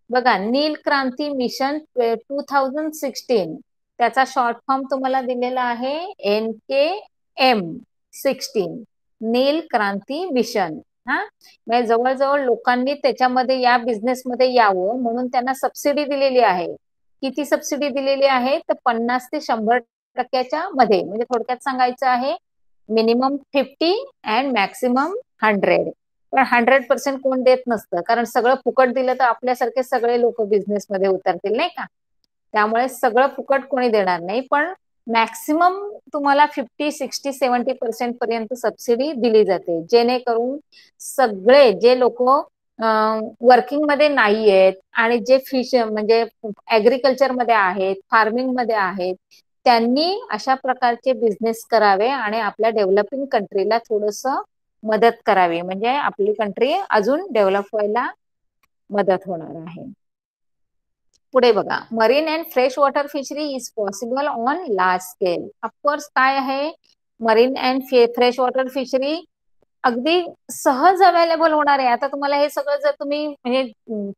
S1: बघा, नील क्रांती मिशन 2016, त्याचा शॉर्ट फॉर्म तुम्हाला दिलेला आहे NKM16, नील क्रांती मिशन. हा, म्हणजे जवळजवळ लोकांनी त्याच्यामध्ये या बिझनेसमध्ये यावं म्हणून त्यांना सबसिडी दिलेली आहे. किती सबसिडी दिलेली आहे, तर 50 ते 100% मध्ये, म्हणजे थोडक्यात सांगायचं आहे मिनिमम 50 अँड मॅक्सिमम 100. पण 100% कोण देत नसतं, कारण सगळं फुकट दिलं तर आपल्यासारखे सगळे लोक बिझनेसमध्ये उतरतील नाही का. त्यामुळे सगळं फुकट कोणी देणार नाही, पण मॅक्सिमम तुम्हाला 50, 60, 70% पर्यंत सबसिडी दिली जाते, जेणेकरून सगळे जे लोक वर्किंग मध्ये नाही आहेत आणि जे फिश म्हणजे ऍग्रिकल्चर मध्ये आहेत, फार्मिंग मध्ये आहेत, त्यांनी अशा प्रकारचे बिझनेस करावे आणि आपल्या डेव्हलपिंग कंट्रीला थोडस मदत करावी, म्हणजे आपली कंट्री अजून डेव्हलप व्हायला मदत होणार आहे. पुढे बघा, marine and fresh water fishery is possible on large scale. Of course काय आहे, marine and fresh water fishery अगदी सहज अवेलेबल होणार आहे. आता तुम्हाला हे सगळं जर तुम्ही म्हणजे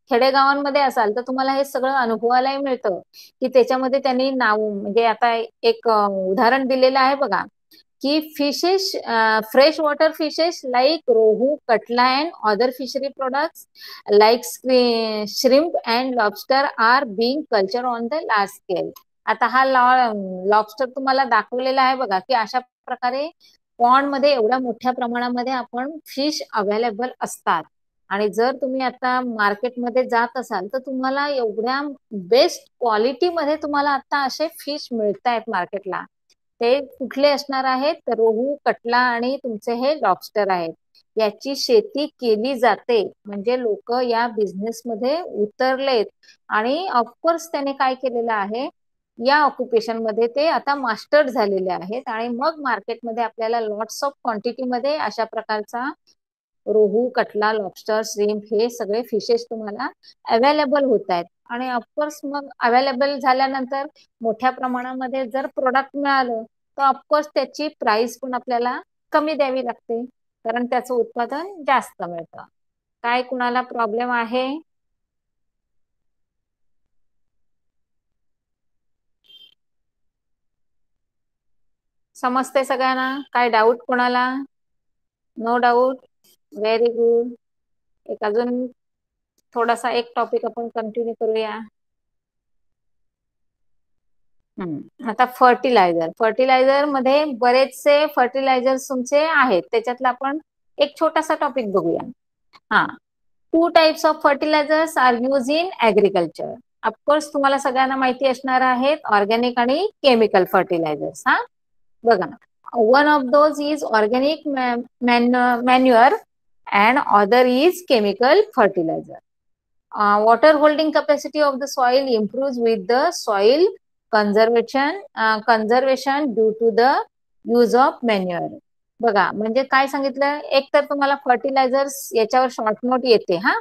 S1: खेडेगावांमध्ये असाल तर तुम्हाला हे सगळं अनुभवायलाही मिळतं की त्याच्यामध्ये त्यांनी नाव म्हणजे आता एक उदाहरण दिलेलं आहे बघा की fishes, fresh water fishes like rohu, catla and other fishery products like shrimp and lobster are being culture on the large scale. आता हा लॉबस्टर तुम्हाला दाखवलेला आहे बघा की अशा प्रकारे पॉन्ड मध्ये एवढ्या मोठ्या प्रमाणामध्ये आपण फिश अवेलेबल असतात. आणि जर तुम्ही आता मार्केटमध्ये जात असाल तर तुम्हाला एवढ्या बेस्ट क्वालिटीमध्ये तुम्हाला आता असे फिश मिळत आहेत मार्केटला. ते कुठले असणार आहेत, तर रोहू, कटला आणि तुमचे हे लॉबस्टर आहेत. याची शेती केली जाते, म्हणजे लोक या बिझनेस मध्ये उतरलेत आणि ऑफकोर्स त्याने काय केलेलं आहे, या ऑक्युपेशन मध्ये ते आता मास्टर झालेले आहेत आणि मग मार्केटमध्ये आपल्याला लॉट्स ऑफ क्वांटिटी मध्ये अशा प्रकारचा रोहू, कटला, लॉबस्टर, श्रिम्प हे सगळे फिशेस तुम्हाला अवेलेबल होत आहेत. आणि ऑफकोर्स मग अवेलेबल झाल्यानंतर मोठ्या प्रमाणामध्ये जर प्रोडक्ट मिळालं तर ऑफकोर्स त्याची प्राइस पण आपल्याला कमी द्यावी लागते, कारण त्याचं उत्पादन जास्त मिळतं. काय कुणाला प्रॉब्लेम आहे? समजते सगळ्यांना? काय डाऊट कोणाला? No doubt. Very good. एक अजून थोडासा एक टॉपिक आपण कंटिन्यू करूया. आता फर्टिलायझर, फर्टिलायझर मध्ये बरेचसे फर्टिलायझर्स तुमचे आहेत, त्याच्यातला आपण एक छोटासा टॉपिक बघूया. हा, two types of fertilisers are use in agriculture. Of course तुम्हाला सगळ्यांना माहिती असणार आहेत ऑर्गॅनिक आणि केमिकल फर्टिलायझर्स. हा बघा, one of those is organic manure and other is chemical fertiliser. water holding capacity of the soil improves with the soil conservation due to the use of manure. बघा, म्हणजे काय सांगितलं, एक तर तुम्हाला फर्टिलायझर्स याच्यावर शॉर्ट नोट येते. हा,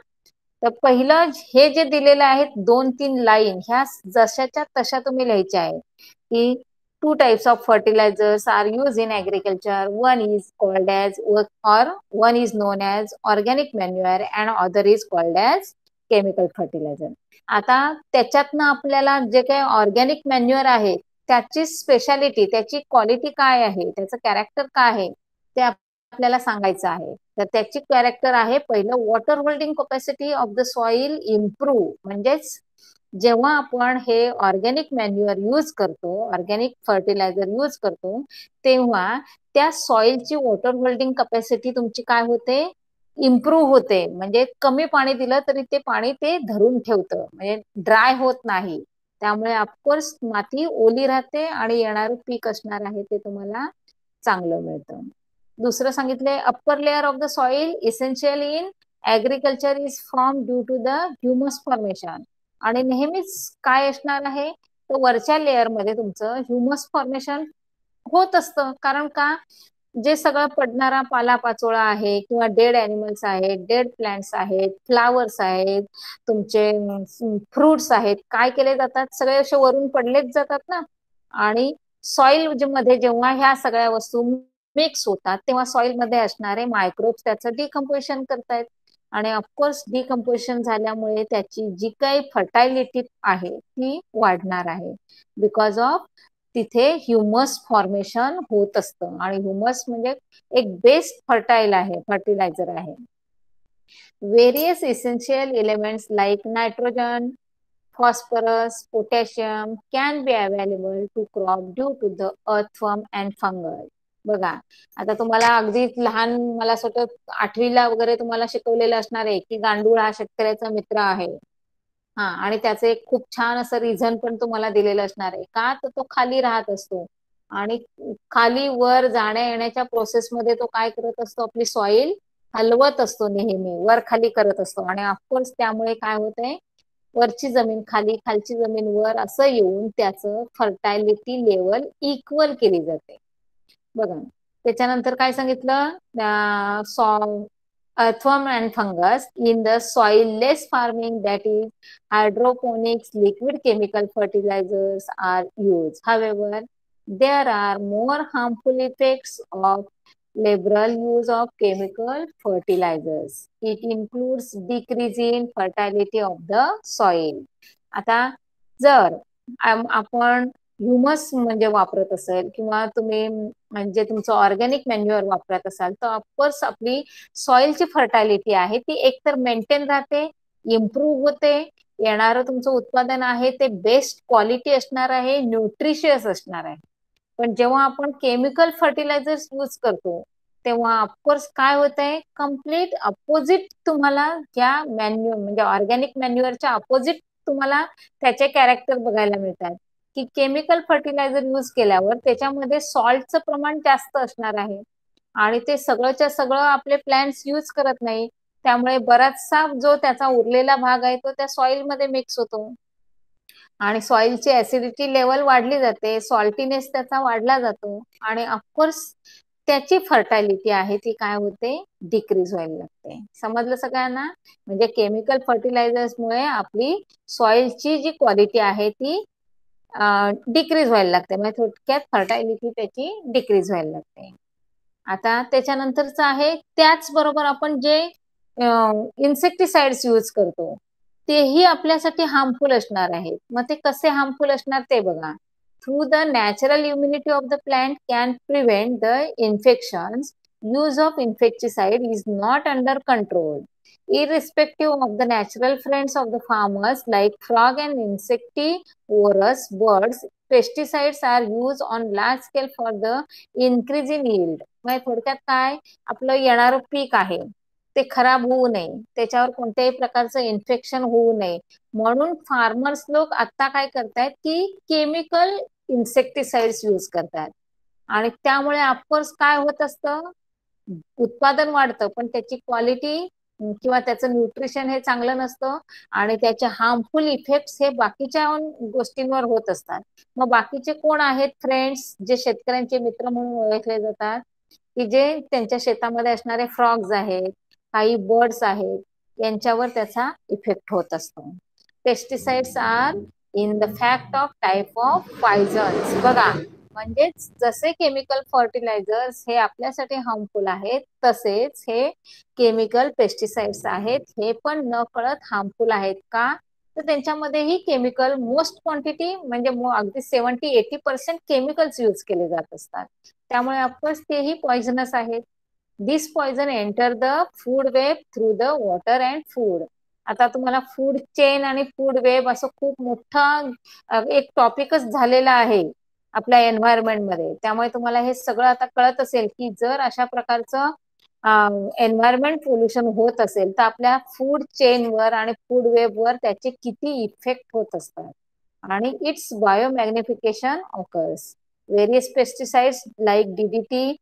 S1: तर पहिलं हे जे दिलेलं आहे 2-3 लाईन ह्या जशाच्या तशा तुम्ही लिहायच्या आहे की two types of fertilisers are use in agriculture. One is called as और one is known as organic manure and other is called as chemical fertilizer. आता त्याच्यातनं आपल्याला जे काही ऑर्गॅनिक मॅन्युअर आहे त्याची स्पेशालिटी, त्याची क्वालिटी काय आहे, त्याचं कॅरेक्टर काय आहे ते आपल्याला सांगायचं आहे. तर त्याची कॅरेक्टर आहे, पहिलं water holding capacity of the soil improve. म्हणजेच जेव्हा आपण हे ऑर्गॅनिक मॅन्युअर यूज करतो, ऑर्गॅनिक फर्टिलायझर यूज करतो, तेव्हा त्या सॉइलची वॉटर होल्डिंग कॅपॅसिटी तुमची काय होते, इम्प्रूव्ह होते. म्हणजे कमी पाणी दिलं तरी ते पाणी ते धरून ठेवतं, म्हणजे ड्राय होत नाही. त्यामुळे ऑफकोर्स माती ओली राहते आणि येणारं पीक असणार आहे ते तुम्हाला चांगलं मिळतं. दुसरं सांगितलंय, upper layer of the soil essential in agriculture is form due to the humus formation. आणि नेहमीच काय असणार आहे, तर वरच्या लेअर मध्ये तुमचं ह्युमस फॉर्मेशन होत असतं. कारण का, जे सगळं पडणारा पालापाचोळा आहे किंवा डेड अॅनिमल्स आहेत, डेड प्लांट्स आहेत, फ्लावर्स आहेत, तुमचे फ्रुट्स आहेत, काय केले जातात, सगळे असे वरून पडलेच जातात ना. आणि सॉइल मध्ये जेव्हा ह्या सगळ्या वस्तू मिक्स होतात तेव्हा सॉइल मध्ये असणारे मायक्रोब्स त्याचं डिकम्पोजिशन करतायत. आणि ऑफकोर्स डिकम्पोजिशन झाल्यामुळे त्याची जी काही फर्टायलिटी आहे ती वाढणार आहे, बिकॉज ऑफ तिथे ह्युमस फॉर्मेशन होत असतं. आणि ह्युमस म्हणजे एक बेस्ट फर्टाईल आहे, फर्टिलायझर आहे. Various essential elements like nitrogen, phosphorus, potassium can be available to crop due to the earthworm and fungi. बघा, आता तुम्हाला अगदी लहान, मला असं वाटतं 8वीला वगैरे तुम्हाला शिकवलेलं असणार आहे की गांडूळ हा शेतकऱ्याचा मित्र आहे. हा, आणि त्याचं एक खूप छान असं रिझन पण तुम्हाला दिलेलं असणार आहे, का तर तो खाली राहत असतो आणि खाली वर जाण्या येण्याच्या प्रोसेसमध्ये तो काय करत असतो, आपली सॉइल हलवत असतो नेहमी, वर खाली करत असतो आणि ऑफकोर्स त्यामुळे काय होतंय, वरची जमीन खाली, खालची जमीन वर असं येऊन त्याचं फर्टायलिटी लेवल इक्वल केली जाते. बघा त्याच्यानंतर काय सांगितलं, earthworm and fungus in the soilless farming, that is hydroponics, liquid chemical fertilizers are used. However, there are more harmful effects of liberal use of chemical fertilizers. It includes decrease in fertility of the soil. आता जर आपण humus म्हणजे वापरत असेल किंवा तुम्ही म्हणजे तुमचं ऑर्गॅनिक मॅन्युअर वापरत असाल तर ऑफकोर्स आपली सॉइलची फर्टालिटी आहे ती एकतर मेंटेन राहते, इम्प्रूव्ह होते, येणारं तुमचं उत्पादन आहे ते बेस्ट क्वालिटी असणार आहे, न्यूट्रिशियस असणार आहे. पण जेव्हा आपण केमिकल फर्टिलायझर्स यूज करतो तेव्हा ऑफकोर्स काय होत आहे, कम्प्लीट अपोजिट तुम्हाला या म्हणजे ऑर्गॅनिक मॅन्युअरच्या अपोजिट तुम्हाला त्याचे कॅरेक्टर बघायला मिळतात की केमिकल फर्टिलायझर यूज केल्यावर त्याच्यामध्ये सॉल्टचं प्रमाण जास्त असणार आहे आणि ते सगळंच्या सगळं आपले प्लॅन्ट्स यूज करत नाही, त्यामुळे बराचसा जो त्याचा उरलेला भाग आहे तो त्या सॉइल मध्ये मिक्स होतो आणि सॉइलची ऍसिडिटी लेवल वाढली जाते, सॉल्टीनेस त्याचा वाढला जातो आणि ऑफकोर्स त्याची फर्टालिटी आहे ती काय होते, डिक्रीज व्हायला लागते. समजलं सगळ्यांना? म्हणजे केमिकल फर्टिलायझर्समुळे आपली सॉइलची जी क्वालिटी आहे ती डिक्रीज व्हायला लागते, म्हणजे थोडक्यात फर्टायलिटी त्याची डिक्रीज व्हायला लागते. आता त्याच्यानंतरच आहे त्याचबरोबर आपण जे इन्सेक्टिसाइड्स यूज करतो तेही आपल्यासाठी हार्मफुल असणार आहेत. मग ते कसे हार्मफुल असणार ते बघा. Through the natural immunity of the plant can prevent the infections. Use of insecticide is not under control. Irrespective of the natural friends of the farmers like frog and insectivorous birds, pesticides are used on large scale for the increase in yield. म्हणजे थोडक्यात काय, आपलं येणारं पीक आहे ते खराब होऊ नये, त्याच्यावर कोणत्याही प्रकारचं इन्फेक्शन होऊ नये म्हणून फार्मर्स लोक आता काय करतायत की केमिकल इन्सेक्टिसाइड्स यूज करतात आणि त्यामुळे ऑफकोर्स काय होत असतं, उत्पादन वाढतं पण त्याची क्वालिटी किंवा त्याचं न्यूट्रिशन हे चांगलं नसतं आणि त्याचे हार्मफुल इफेक्ट्स हे बाकीच्या गोष्टींवर होत असतात. मग बाकीचे कोण आहेत फ्रेंड्स जे शेतकऱ्यांचे मित्र म्हणून ओळखले जातात, की जे त्यांच्या शेतामध्ये असणारे फ्रॉग्स आहेत, काही बर्ड्स आहेत, यांच्यावर त्याचा इफेक्ट होत असतो. Pesticides are in the fact of type of Poisson's. बघा म्हणजेच जसे केमिकल फर्टिलायझर्स हे आपल्यासाठी हार्मफुल आहेत तसेच हे केमिकल पेस्टिसाइड्स आहेत हे पण न कळत हार्मफुल आहेत. का तर त्यांच्यामध्येही केमिकल मोस्ट क्वांटिटी म्हणजे अगदी 70-80% केमिकल्स यूज केले जात असतात, त्यामुळे ऑफकोर्स तेही पॉइझनस आहेत. This poison enter the food web through the water and food. आता तुम्हाला फूड चेन आणि फूड वेब असं खूप मोठा एक टॉपिकच झालेला आहे आपल्या एन्व्हायरमेंटमध्ये, त्यामुळे तुम्हाला हे सगळं आता कळत असेल की जर अशा प्रकारचं एन्व्हायरमेंट पोल्युशन होत असेल तर आपल्या फूड चेनवर आणि फूड वेबवर त्याचे किती इफेक्ट होत असतात आणि its biomagnification occurs. Various pesticides like DDT,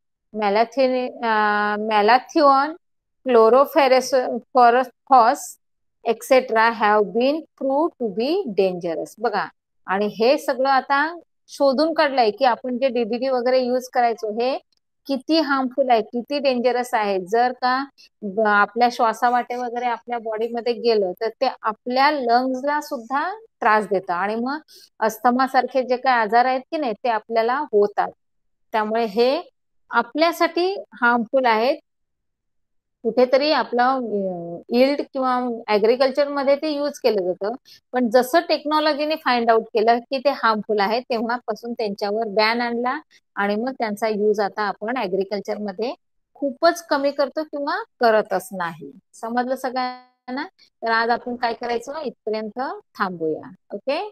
S1: malathion, chlorpyrifos etcetera have been prove to be dangerous. बघा आणि हे सगळं आता शोधून काढलंय की आपण जे डीडीटी वगैरे यूज करायचो हे किती हार्मफुल आहे, किती डेंजरस आहे. जर का आपल्या श्वासावाटे वगैरे आपल्या बॉडीमध्ये गेलं तर ते आपल्या लंग्सला सुद्धा त्रास देतं आणि मग अस्थमा सारखे जे काही आजार आहेत की नाही ते आपल्याला होतात, त्यामुळे हे आपल्यासाठी हार्मफुल आहेत. कुठेतरी आपलं यील्ड किंवा ऍग्रिकल्चर मध्ये ते यूज केलं जातं, पण जसं टेक्नॉलॉजीने फाइंड आउट केलं की ते हार्मफुल आहे तेव्हापासून त्यांच्यावर बॅन आणला आणि मग त्यांचा यूज आता आपण ऍग्रिकल्चर मध्ये खूपच कमी करतो किंवा करतच नाही. समजलं सगळ्यांना? तर आज आपण काय करायचं, इथपर्यंत थांबूया. ओके,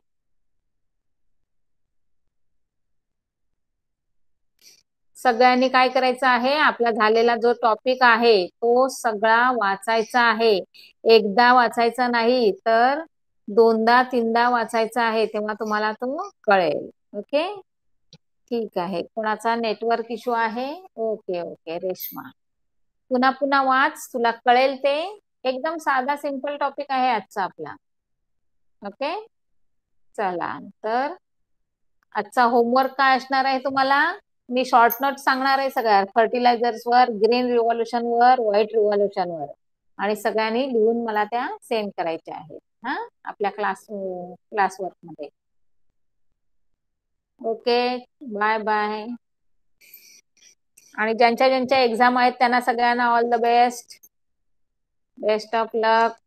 S1: सगळ्यांनी काय करायचं आहे, आपला झालेला जो टॉपिक आहे तो सगळा वाचायचा आहे. एकदा वाचायचा नाही तर दोनदा तीनदा वाचायचा आहे, तेव्हा तुम्हाला तो कळेल. ओके, ठीक आहे. कोणाचा नेटवर्क इश्यू आहे? ओके ओके रेश्मा, पुन्हा पुन्हा वाच, तुला कळेल ते. एकदम साधा सिंपल टॉपिक आहे आजचा आपला. ओके, चला तर आजचा होमवर्क काय असणार आहे तुम्हाला? मी शॉर्ट नोट सांगणार आहे सगळ्या फर्टिलायझर्स वर, ग्रीन रिव्हॉल्युशन वर, व्हाईट रिव्हॉल्युशन वर, आणि सगळ्यांनी लिहून मला त्या सेंड करायच्या आहेत हा आपल्या क्लासवर्क मध्ये. Okay, bye bye. आणि ज्यांच्या ज्यांच्या एक्झाम आहेत त्यांना सगळ्यांना all the best, best of luck.